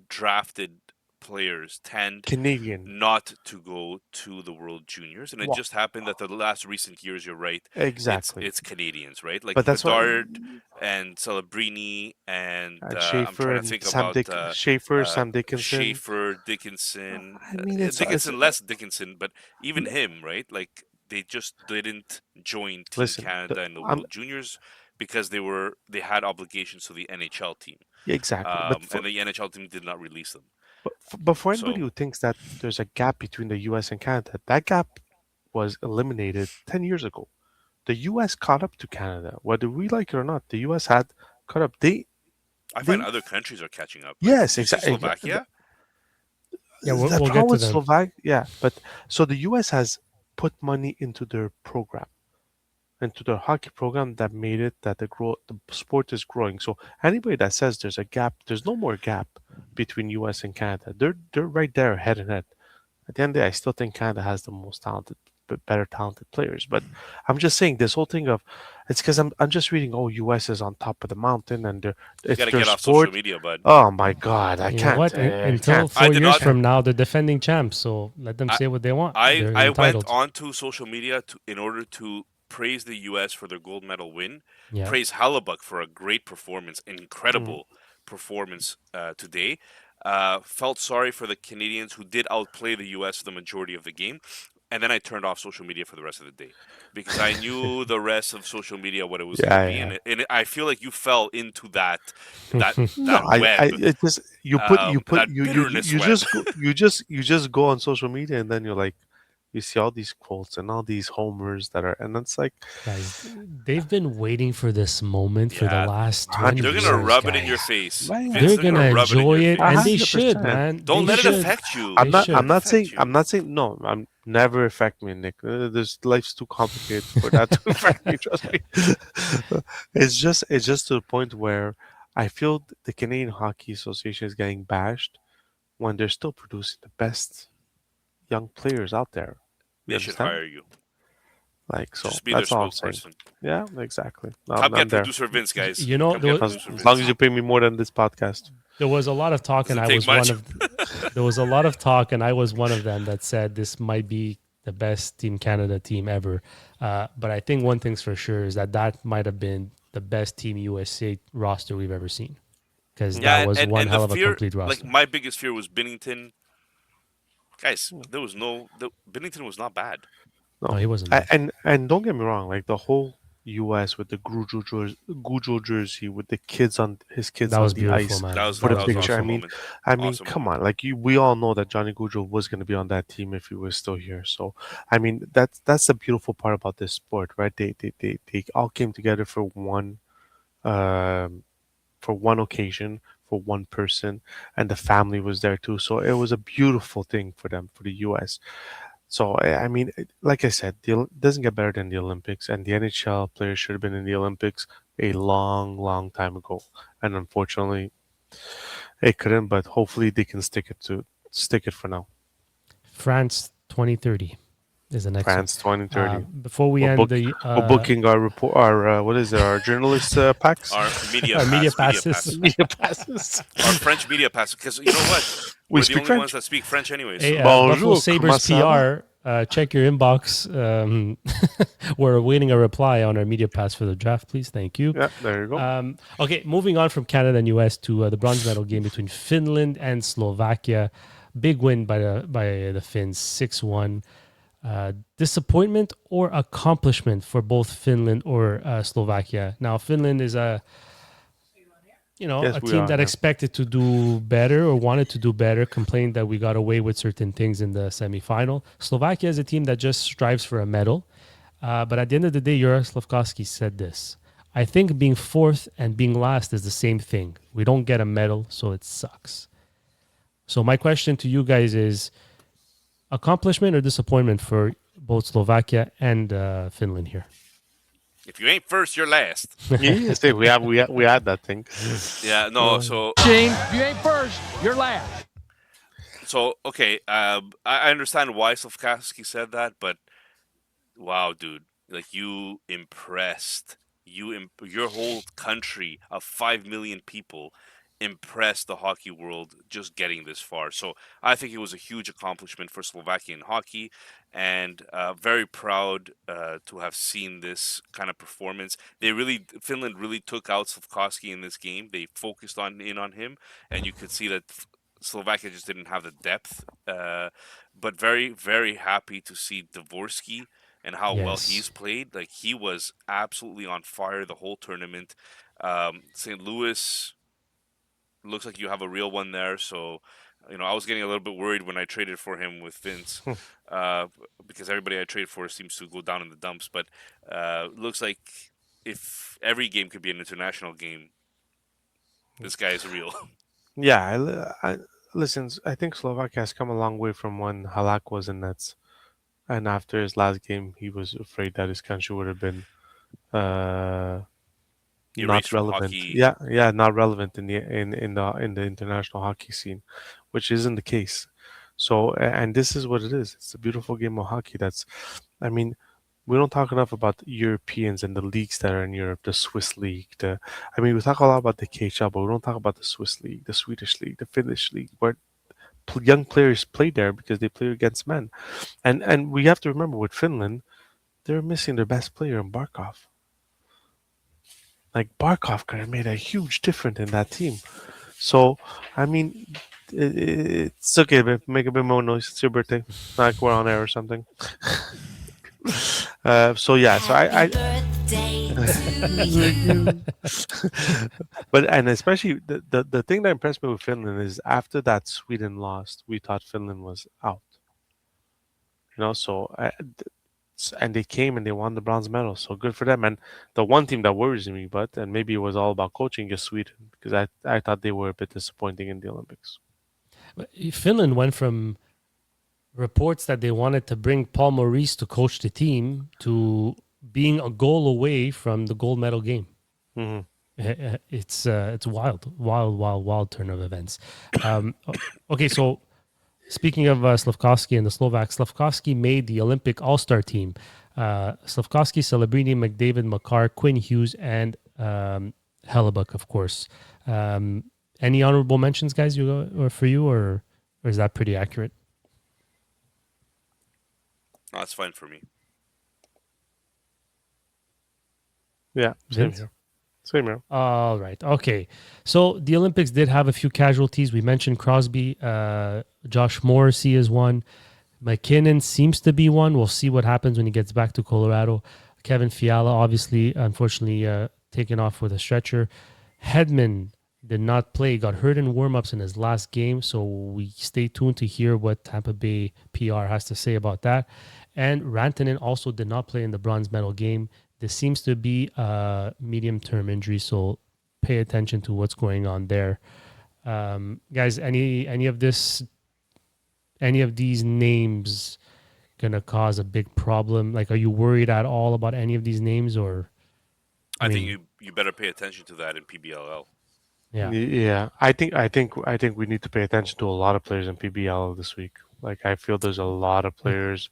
drafted players tend Canadian, not to go to the World Juniors, and it well, just happened that the last recent years, you're right, exactly. it's Canadians, right? Like But that's what Bedard and Celebrini, and I'm Schaefer trying to and think about Schaefer, Sam Dickinson. Schaefer, Dickinson, I mean, it's Dickinson less Dickinson, but even him, right? Like they just didn't join Team listen. Canada in the I'm World Juniors because they had obligations to the NHL team, yeah, exactly. But and the NHL team did not release them. but for anybody So who thinks that there's a gap between the U.S. and Canada, that gap was eliminated 10 years ago. The U.S. caught up to Canada, whether we like it or not. The U.S. had caught up. I find They other countries are catching up. Like, yes, did you see exactly. Slovakia? Yeah, The we'll problem get to with them. yeah, but so the U.S. has put money into their program, into their hockey program, that made it that the sport is growing. So anybody that says there's a gap, there's no more gap between U.S. and Canada. They're right there head and head. At the end of the day, I still think Canada has the most talented, better talented players. But I'm just saying this whole thing of, it's because I'm just reading. Oh, U.S. is on top of the mountain, and You it's got to their get off social sport. media, bud. Oh my God, I You know can't. what? I Until can't. I 4 did years not. from now, they're defending champs, so let them I say what they want. I They're I went entitled. onto social media in order to praise the U.S. for their gold medal win, Yeah. praise Hellebuyck for a great performance, an Mm. incredible performance today. Felt sorry for the Canadians who did outplay the U.S. for the majority of the game, and then I turned off social media for the rest of the day because I knew the rest of social media what it was going to Yeah, be, yeah. I feel like you fell into No, that I web, it just that bitterness web. you just go on social media, and then you're like, you see all these quotes and all these homers that are, and it's like Guys, they've been waiting for this moment for the Yeah, last 20 they're 100%. gonna years, rub it in your guys. face, Man, Vince. They're They're gonna gonna rub it in your enjoy it, face. and a they hundred should, percent. man. Don't They let it should. affect you. They should. Don't affect you. No, I'm never affect me, Nick. This life's too complicated for that to affect me. Trust me. It's just to the point where I feel the Canadian Hockey Association is getting bashed when they're still producing the best young players out there. You They should understand? hire you. Like, so Just be their that's all I'm saying. spokesperson. Yeah, exactly. Come I'm get there. producer Vince, guys. You know, Come get As, producer as long as Vince. you pay me more than this podcast. there was a lot of talk, and Doesn't I take was much. one of. There was a lot of talk, and I was one of them that said this might be the best Team Canada team ever. But I think one thing's for sure is that might have been the best Team USA roster we've ever seen, because that Yeah, was one and the hell of a fear, complete like roster. my biggest fear was Binnington. Guys, there was no. Binnington was not bad. No, No, he wasn't bad. and don't get me wrong. Like the whole U.S. with the Gujo jersey with the kids on his kids That on was the beautiful, ice man. for That the That was was an picture. beautiful. awesome moment. I mean, Awesome come moment. on. Like we all know that Johnny Gujo was going to be on that team if he was still here. So I mean, that's the beautiful part about this sport, right? They all came together um, for one occasion, for one person, and the family was there too. So it was a beautiful thing for them, for the U.S. So I mean, like I said, it doesn't get better than the Olympics, and the NHL players should have been in the Olympics a long, long time ago, and unfortunately, it couldn't. But hopefully, they can stick it for now. France 2030. is the next one. France 2030. Before we We're, end book, the we're booking our report. Our what is it? Our journalist packs. Our media our media pass, media passes. pass, Media passes. our French media pass. Because you know what, We we're the speak only French. ones that speak French anyway. Hey, So Buffalo Bonjour, Sabres comment ça va? PR, check your inbox. We're awaiting a reply on our media pass for the draft, please. Thank you. Yeah, there you go. Okay, moving on from Canada and US to the bronze medal game between Finland and Slovakia. Big win by the Finns, 6-1. Disappointment or accomplishment for both Finland or Slovakia. Now, Finland is Yes, a we team are, that yeah. expected to do better or wanted to do better, complained that we got away with certain things in the semifinal. Slovakia is a team that just strives for a medal. But at the end of the day, Juraj Slafkovsky said this. I think being fourth and being last is the same thing. We don't get a medal, so it sucks. So my question to you guys is accomplishment or disappointment for both Slovakia and Finland here? if you ain't first, you're last. Yes, we had that thing. Yeah, no. So If you ain't first, you're last. okay. I understand why Slavkovsky said that, but wow, dude, like you impressed. Your whole country of 5 million people impressed the hockey world just getting this far. So I think it was a huge accomplishment for Slovakian hockey, and very proud to have seen this kind of performance. Finland really took out Slavkovsky in this game. They focused on him, and you could see that Slovakia just didn't have the depth. But very, very happy to see Dvorsky and how well Yes. he's played. Like he was absolutely on fire the whole tournament. St. Louis looks like you have a real one there. So, I was getting a little bit worried when I traded for him with Vince, because everybody I trade for seems to go down in the dumps. But looks like if every game could be an international game, this guy is real. Yeah, listen. I think Slovakia has come a long way from when Halak was in nets, and after his last game, he was afraid that his country would have been uh, not Erased from relevant. hockey. Yeah, not relevant in the international hockey scene, which isn't the case. So, and this is what it is. It's a beautiful game of hockey. I mean, we don't talk enough about the Europeans and the leagues that are in Europe, the Swiss league. We talk a lot about the KHL, but we don't talk about the Swiss league, the Swedish league, the Finnish league, where young players play there because they play against men. And we have to remember with Finland, they're missing their best player in Barkov. Like Barkov could have made a huge difference in that team. So, I mean, it's okay, but make a bit more noise. It's your birthday, like we're on air or something. So yeah, so I Happy birthday to you. and especially the thing that impressed me with Finland is after that Sweden lost, we thought Finland was out. And they came and they won the bronze medal, so good for them. And the one team that worries me, and maybe it was all about coaching, is Sweden, because I thought they were a bit disappointing in the Olympics. Finland went from reports that they wanted to bring Paul Maurice to coach the team to being a goal away from the gold medal game. Hmm. It's wild turn of events. Okay, so speaking of Slafkovsky and the Slovaks, Slafkovsky made the Olympic All-Star team. Slafkovsky, Celebrini, McDavid, Makar, Quinn Hughes, and Hellebuyck, of course. Any honorable mentions, guys, for you, or is that pretty accurate? No, that's fine for me. Yeah, same Vince? here. Same here. All right. Okay. So the Olympics did have a few casualties. We mentioned Crosby. Josh Morrissey is one. McKinnon seems to be one. We'll see what happens when he gets back to Colorado. Kevin Fiala, obviously, unfortunately, taken off with a stretcher. Hedman did not play. Got hurt in warm-ups in his last game. So we stay tuned to hear what Tampa Bay PR has to say about that. And Rantanen also did not play in the bronze medal game. This seems to be a medium-term injury, so pay attention to what's going on there. Guys, any of these names gonna cause a big problem? Like, are you worried at all about any of these names, or? I think you better pay attention to that in PBLL. Yeah. Yeah. I think we need to pay attention to a lot of players in PBL this week. Like I feel there's a lot of players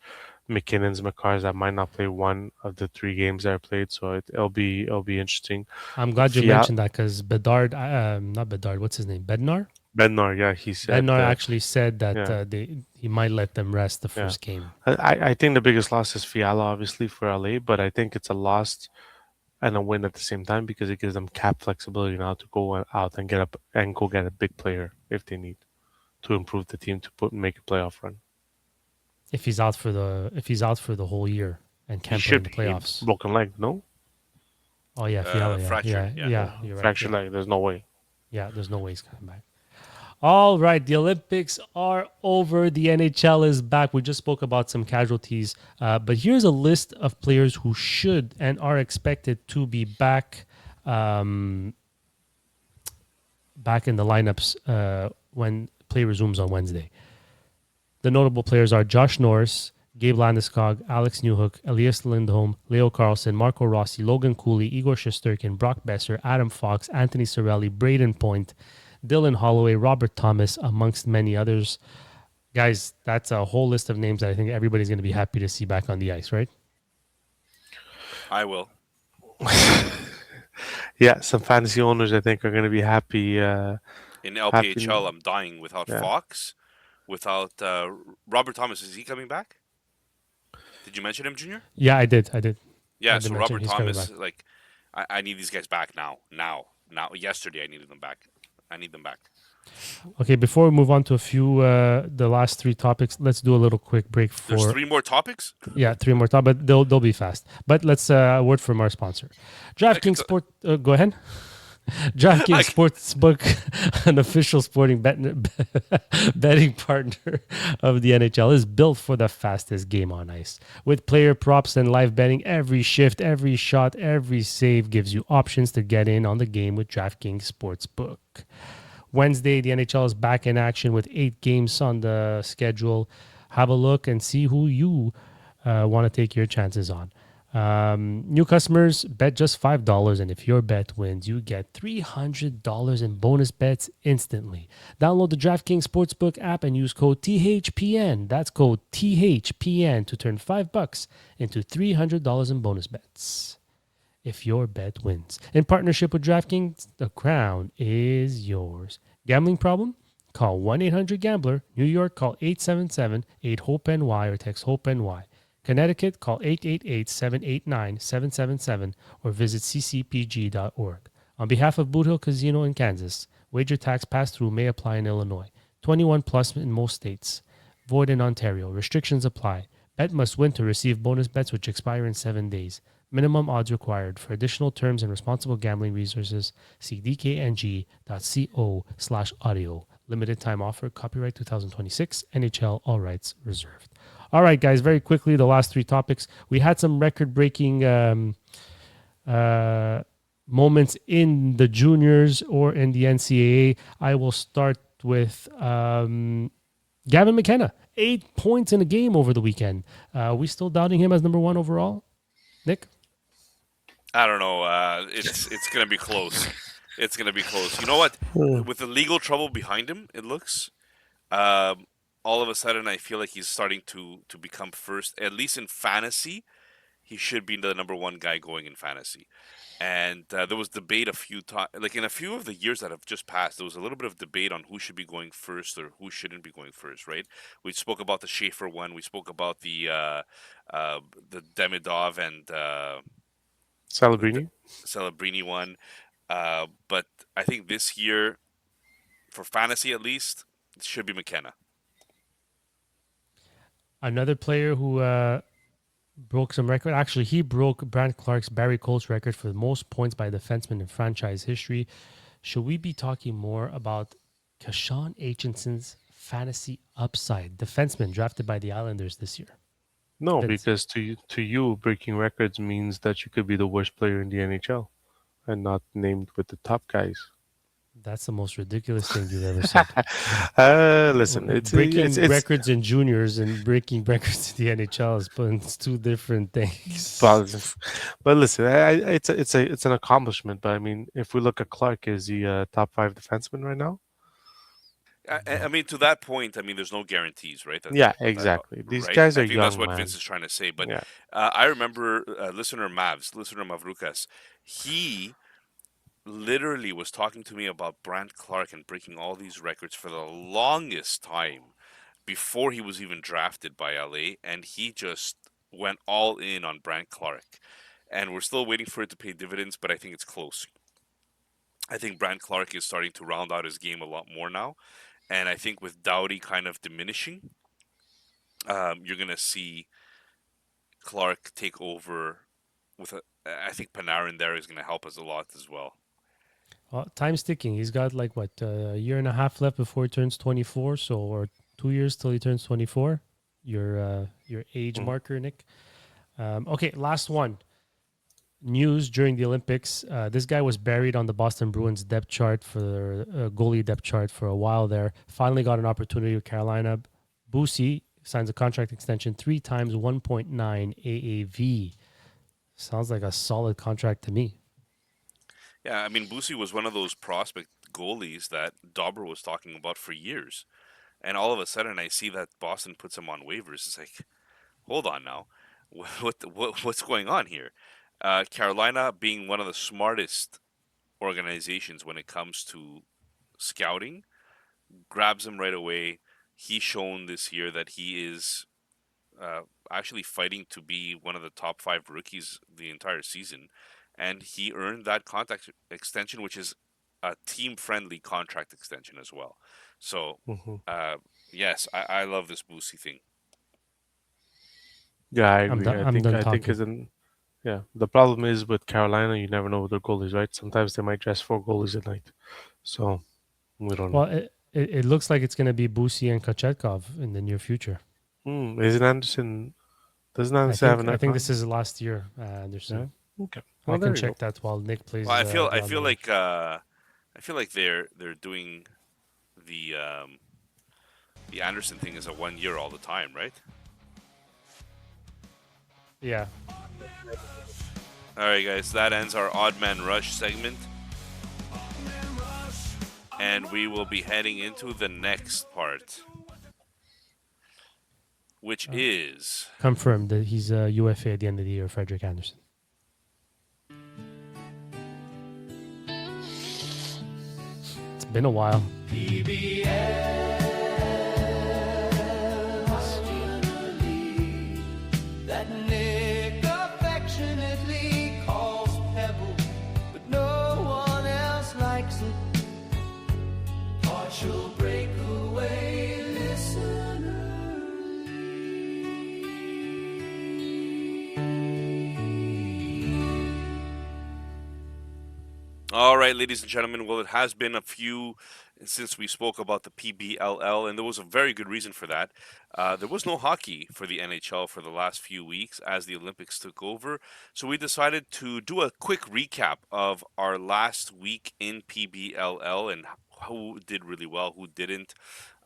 McKinnon's, McCarrs that might not play one of the 3 games that are played. So it'll be interesting. I'm glad you Fia- mentioned that because Bedard, not Bedard, what's his name? Bednar? Bednar, yeah, he said. Bednar actually said that Yeah. he might let them rest the Yeah. first game. I think the biggest loss is Fiala, obviously, for LA, but I think it's a loss and a win at the same time because it gives them cap flexibility now to go out and go get a big player if they need to improve the team to make a playoff run. If he's out for the whole year and He can't play in should the be playoffs. broken leg, no? Oh yeah, Fiala, fractured, yeah, yeah. you're right. Fractured leg. There's no way. Yeah, there's no way he's coming back. All right, the Olympics are over. The NHL is back. We just spoke about some casualties, but here's a list of players who should and are expected to be back back in the lineups when play resumes on Wednesday. The notable players are Josh Norris, Gabe Landeskog, Alex Newhook, Elias Lindholm, Leo Carlson, Marco Rossi, Logan Cooley, Igor Shesterkin, Brock Besser, Adam Fox, Anthony Cirelli, Braden Point, Dylan Holloway, Robert Thomas, amongst many others. Guys, that's a whole list of names that I think everybody's going to be happy to see back on the ice, right? I will. Yeah, some fantasy owners I think are going to be happy. In LPHL, I'm dying without Yeah. Fox, without Robert Thomas. Is he coming back? Did you mention him, Junior? Yeah, I did. Yeah, I did so mention Robert he's coming Thomas, back. like, I need these guys back now. Yesterday, I needed them back. I need them back. Okay, before we move on to a few, the last 3 topics, let's do a little quick break There's for 3 more topics? Yeah, 3 more topics, but they'll be fast. But let's a word from our sponsor, DraftKings Sport. Go ahead. DraftKings Sportsbook, an official sporting betting partner of the NHL, is built for the fastest game on ice. With player props and live betting, every shift, every shot, every save gives you options to get in on the game with DraftKings Sportsbook. Wednesday, the NHL is back in action with 8 games on the schedule. Have a look and see who you want to take your chances on. New customers bet just $5, and if your bet wins, you get $300 in bonus bets instantly. Download the DraftKings Sportsbook app and use code THPN. That's code THPN to turn $5 into $300 in bonus bets if your bet wins. In partnership with DraftKings, the crown is yours. Gambling problem? Call 1-800-GAMBLER. New York, call 877-8-HOPE-NY or text HOPE-NY. Connecticut, call 888-789-777 or visit ccpg.org. On behalf of Boot Hill Casino in Kansas, wager tax pass-through may apply in Illinois. 21 plus in most states. Void in Ontario. Restrictions apply. Bet must win to receive bonus bets which expire in 7 days. Minimum odds required. For additional terms and responsible gambling resources, see dkng.co/audio. Limited time offer. Copyright 2026. NHL. All rights reserved. All right, guys, very quickly, the last 3 topics. We had some record-breaking moments in the juniors or in the NCAA. I will start with Gavin McKenna. 8 points in a game over the weekend. We still doubting him as number 1 overall? Nick? I don't know. It's going to be close. It's going to be close. You know what? With the legal trouble behind him, it looks, all of a sudden I feel like he's starting to become first, at least in fantasy. He should be the number 1 guy going in fantasy. And there was debate a few times, like in a few of the years that have just passed, there was a little bit of debate on who should be going first or who shouldn't be going first, right? We spoke about the Schaefer one. We spoke about the Demidov and Celebrini one. But I think this year, for fantasy at least, it should be McKenna. Another player who broke some record. Actually, he broke Brant Clark's Barry Colt's record for the most points by a defenseman in franchise history. Should we be talking more about Mckenna and Aitcheson's fantasy upside? Defenseman drafted by the Islanders this year. No, because to you, breaking records means that you could be the worst player in the NHL and not named with the top guys. That's the most ridiculous thing you've ever said. Listen, it's breaking records in juniors and breaking records in the NHL it's 2 different things. But listen, it's an accomplishment. But I mean, if we look at Clark, is he a top 5 defenseman right now? I mean, to that point, I mean, there's no guarantees, right? Yeah, That exactly. These right. guys I are think that's young, what Vince man. is trying to say. But Yeah. I remember listener Mavrukas, he literally was talking to me about Brant Clark and breaking all these records for the longest time before he was even drafted by LA, and he just went all in on Brant Clark. And we're still waiting for it to pay dividends, but I think it's close. I think Brant Clark is starting to round out his game a lot more now. And I think with Dowdy kind of diminishing, you're going to see Clark take over with a. I think Panarin there is going to help us a lot as well. Well, time's ticking. He's got like what a year and a half left before he turns 24. So or 2 years till he turns 24. Your age Mm. marker, Nick. Okay, last one. News during the Olympics. This guy was buried on the Boston Bruins depth chart for the goalie depth chart for a while there. Finally got an opportunity with Carolina. Boosie signs a contract extension 3 times 1.9 AAV. Sounds like a solid contract to me. Yeah, I mean, Boosie was one of those prospect goalies that Dauber was talking about for years. And all of a sudden, I see that Boston puts him on waivers. It's like, hold on now. What's going on here? Carolina being one of the smartest organizations when it comes to scouting, grabs him right away. He's shown this year that he is actually fighting to be one of the top 5 rookies the entire season, and he earned that contract extension, which is a team-friendly contract extension as well. So, Hmm. uh, yes, I love this Boosie thing. Yeah, I I'm agree. done. I'm done I think talking. isn't. Yeah, the problem is with Carolina, you never know with their goalies, right? Sometimes they might dress 4 goalies a night, so we don't know. Well, it looks like it's going to be Boosie and Kochetkov in the near future. Isn't Anderson? Doesn't Anderson have a I night think con? this is last year, Yeah. Anderson. Okay. I Well, can there you go. check that while Nick Well, plays the I on feel the. like they're doing the um, the Anderson thing is a 1 year all the time, right? Yeah. All right, guys, that ends our Odd Man Rush segment, and we will be heading into the next part, which is Confirmed that he's a UFA at the end of the year, Frederick Anderson. It's been a while. That Nick affectionately calls Pebble, but no one else likes it. Partial breakaway all right, ladies and gentlemen. Well, it has been a few since we spoke about the PBLL, and there was a very good reason for that. There was no hockey for the NHL for the last few weeks as the Olympics took over, so we decided to do a quick recap of our last week in PBLL and who did really well, who didn't,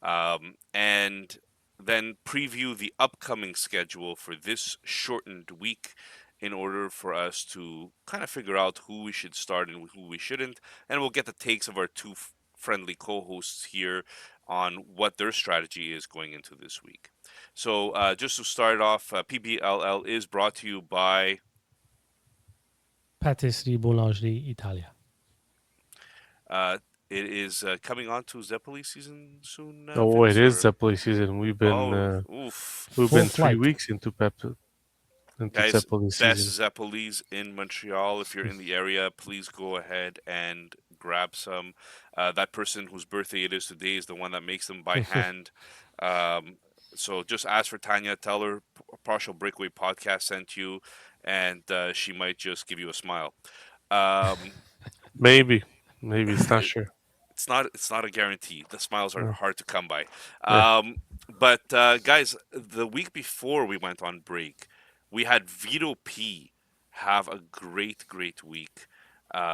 and then preview the upcoming schedule for this shortened week in order for us to kind of figure out who we should start and who we shouldn't. And we'll get the takes of our two friendly co hosts here on what their strategy is going into this week. So, just to start off, PBLL is brought to you by. Patisserie Boulangerie Italia. Uh, it is coming on to Zeppeli season soon, Oh, it Vince? is Or... Zeppeli season. Oh, oof. We've Full been 3 flight. weeks into Guys, Zeppeli best season. Zeppelis in Montreal. If you're in the area, please go ahead and grab some. That person whose birthday it is today is the one that makes them by hand. Um, so just ask for Tanya. Tell her Partial Breakaway Podcast sent you, and she might just give you a smile. Um, Maybe, it's not sure. it's not a guarantee. The smiles are Yeah. hard to come by. Yeah. But guys, the week before we went on break, we had Vito P have a great week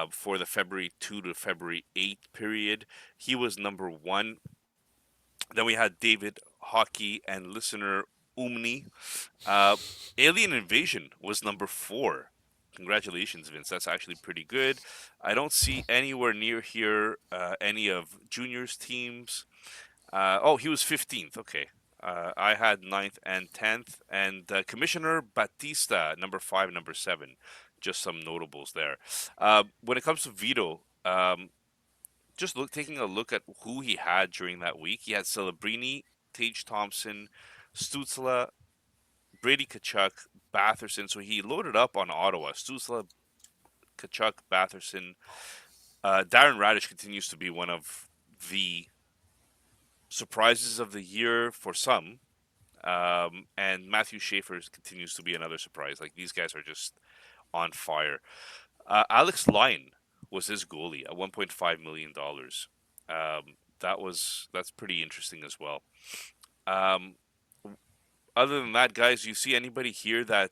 for the February 2 to February 8 period. He was number 1. Then we had David Hockey and listener Umni. Uh, Alien Invasion was number 4. Congratulations, Vince. That's actually pretty good. I don't see anywhere near here any of Junior's teams. Oh, he was 15th. Okay. I had ninth and 10th. And Commissioner Batista, number 5, number 7. Just some notables there. When it comes to Vito, just taking a look at who he had during that week. He had Celebrini, Tage Thompson, Stutzla, Brady Kachuk, Batherson. So he loaded up on Ottawa. Stutzla, Kachuk, Batherson. Darren Radish continues to be one of the surprises of the year for some. And Matthew Schaefer continues to be another surprise. Like these guys are just on fire. Alex Lyon was his goalie at $1.5 million. That's pretty interesting as well. Um, Other than that, guys, do you see anybody here that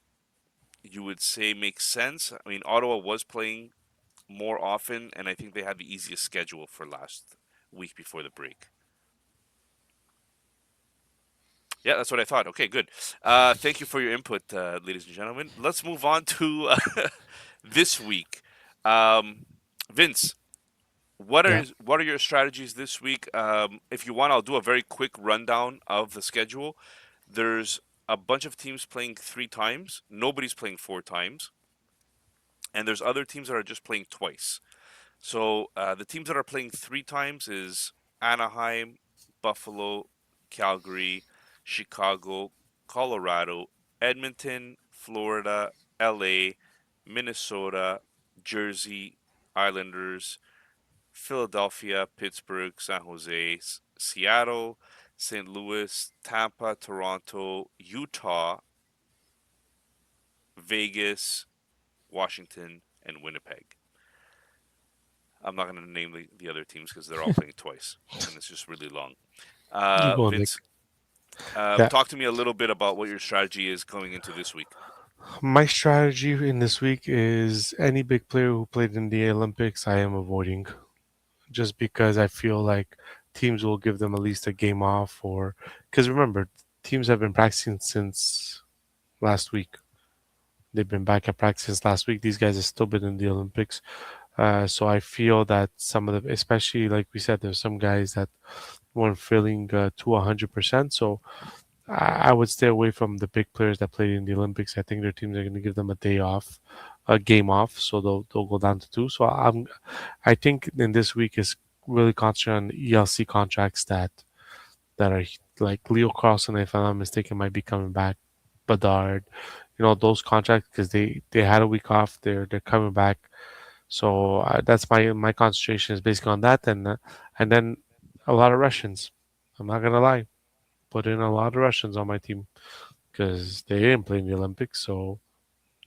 you would say makes sense? I mean, Ottawa was playing more often, and I think they had the easiest schedule for last week before the break. Yeah, that's what I thought. Okay, good. Thank you for your input, ladies and gentlemen. Let's move on to this week. Um, Vince, Yeah. what are your strategies this week? If you want, I'll do a very quick rundown of the schedule. There's a bunch of teams playing 3 times. Nobody's playing 4 times, and there's other teams that are just playing twice. So the teams that are playing 3 times is Anaheim, Buffalo, Calgary, Chicago, Colorado, Edmonton, Florida, LA, Minnesota, Jersey, Islanders, Philadelphia, Pittsburgh, San Jose, Seattle, St. Louis, Tampa, Toronto, Utah, Vegas, Washington, and Winnipeg. I'm not going to name the other teams because they're all playing twice, and it's just really long. You go, Nick. Vince, Yeah. talk to me a little bit about what your strategy is going into this week. My strategy in this week is any big player who played in the Olympics, I am avoiding, just because I feel like teams will give them at least a game off, or because remember, teams have been practicing since last week. They've been back at practice since last week. These guys have still been in the Olympics. So I feel that some of them, especially like we said, there's some guys that weren't feeling to 100%. So I would stay away from the big players that played in the Olympics. I think their teams are going to give them a day off, a game off, so they'll go down to 2. So I think in this week is really concentrate on ELC contracts that are like Leo Carlson, if I'm not mistaken, might be coming back. Bedard, those contracts because they had a week off. They're coming back. So that's my concentration is basically on that, and then a lot of Russians. I'm not gonna lie, put in a lot of Russians on my team because they didn't play in the Olympics. So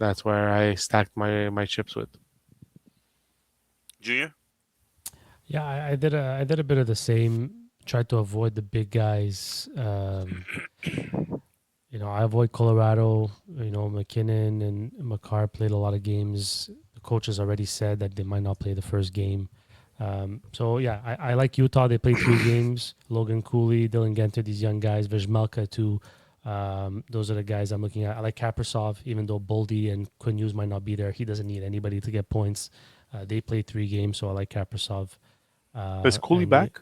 that's where I stacked my chips with. Junior? Yeah, I did a bit of the same. Tried to avoid the big guys. I avoid Colorado. McKinnon and Makar played a lot of games. The coaches already said that they might not play the first game. So yeah, I like Utah. They played 3 games. Logan Cooley, Dylan Genter, these young guys. Vizmelka too. Those are the guys I'm looking at. I like Kaprasov, even though Boldy and Quinn Hughes might not be there. He doesn't need anybody to get points. They played 3 games, so I like Kaprasov. Is Cooley And back?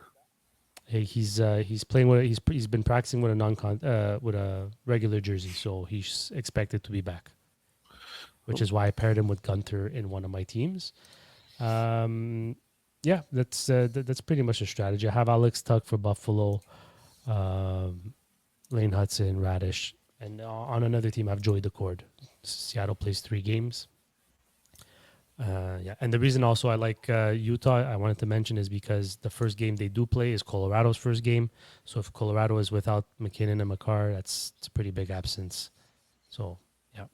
he's playing with he's been practicing with a regular jersey, so he's expected to be back, which is why I paired him with Gunter in one of my teams. Yeah, that's pretty much the strategy. I have Alex Tuck for Buffalo, Lane Hudson, Radish, and on another team I have Joey Decord. Seattle plays 3 games. Yeah, and the reason also I like Utah, I wanted to mention, is because the first game they do play is Colorado's first game. So if Colorado is without McKinnon and Makar, it's a pretty big absence. So yeah.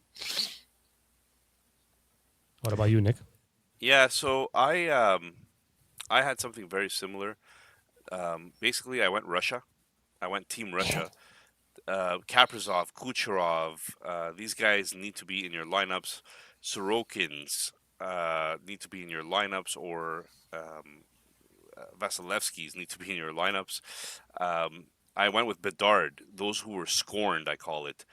What about you, Nick? Yeah, so I had something very similar. Basically, I went Russia. I went Team Russia. Kaprizov, Kucherov, these guys need to be in your lineups. Sorokins need to be in your lineups, or Vasilevskis need to be in your lineups. I went with Bedard, those who were scorned, I call it.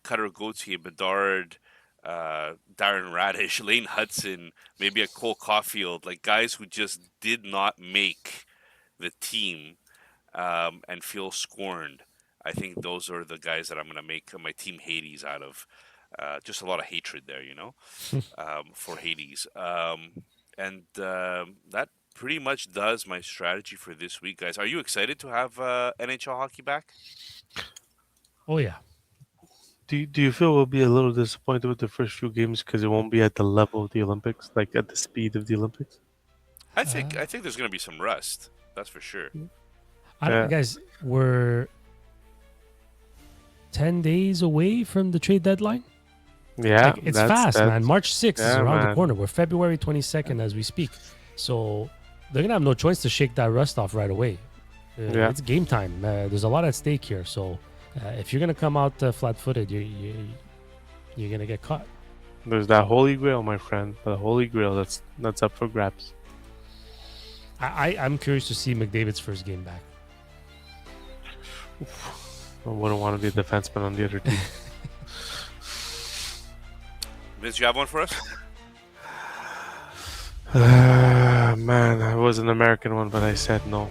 Cutter Gauthier, Bedard, Darren Radish, Lane Hudson, maybe a Cole Caulfield, like guys who just did not make the team. and feel scorned. I think those are the guys that I'm going to make my team Hades out of. Just a lot of hatred there, for Hades. That pretty much does my strategy for this week, guys. Are you excited to have NHL hockey back? Oh yeah. Do you feel we'll be a little disappointed with the first few games because it won't be at the level of the Olympics, like at the speed of the Olympics? I think there's going to be some rust. That's for sure. Guys, we're 10 days away from the trade deadline. Yeah, it's fast, man. March 6th is around the man. corner. We're February 22nd as we speak. So they're going to have no choice to shake that rust off right away. It's game time. There's a lot at stake here. So if you're going to come out flat-footed, you're going to get caught. There's that holy grail, my friend. The holy grail that's up for grabs. I'm curious to see McDavid's first game back. I wouldn't want to be a defenseman on the other team. Vince, you have one for us? Man, I was an American one, but I said no.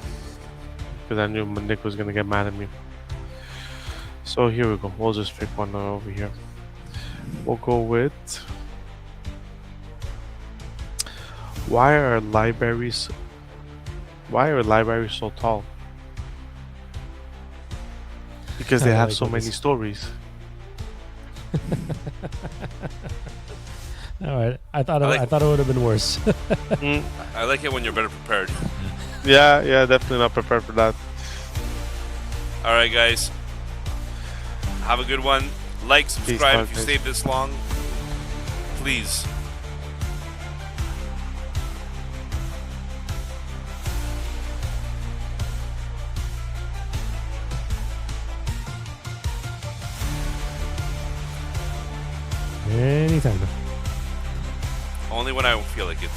Because I knew Nick was going to get mad at me. So here we go. We'll just pick one over here. We'll go with... Why are libraries so tall? Because they have so many stories. All right, I thought it would have been worse. I like it when you're better prepared. Yeah, definitely not prepared for that. All right, guys. Have a good one. Like, subscribe if you stayed this long. Please. Anytime. Only when I feel like it.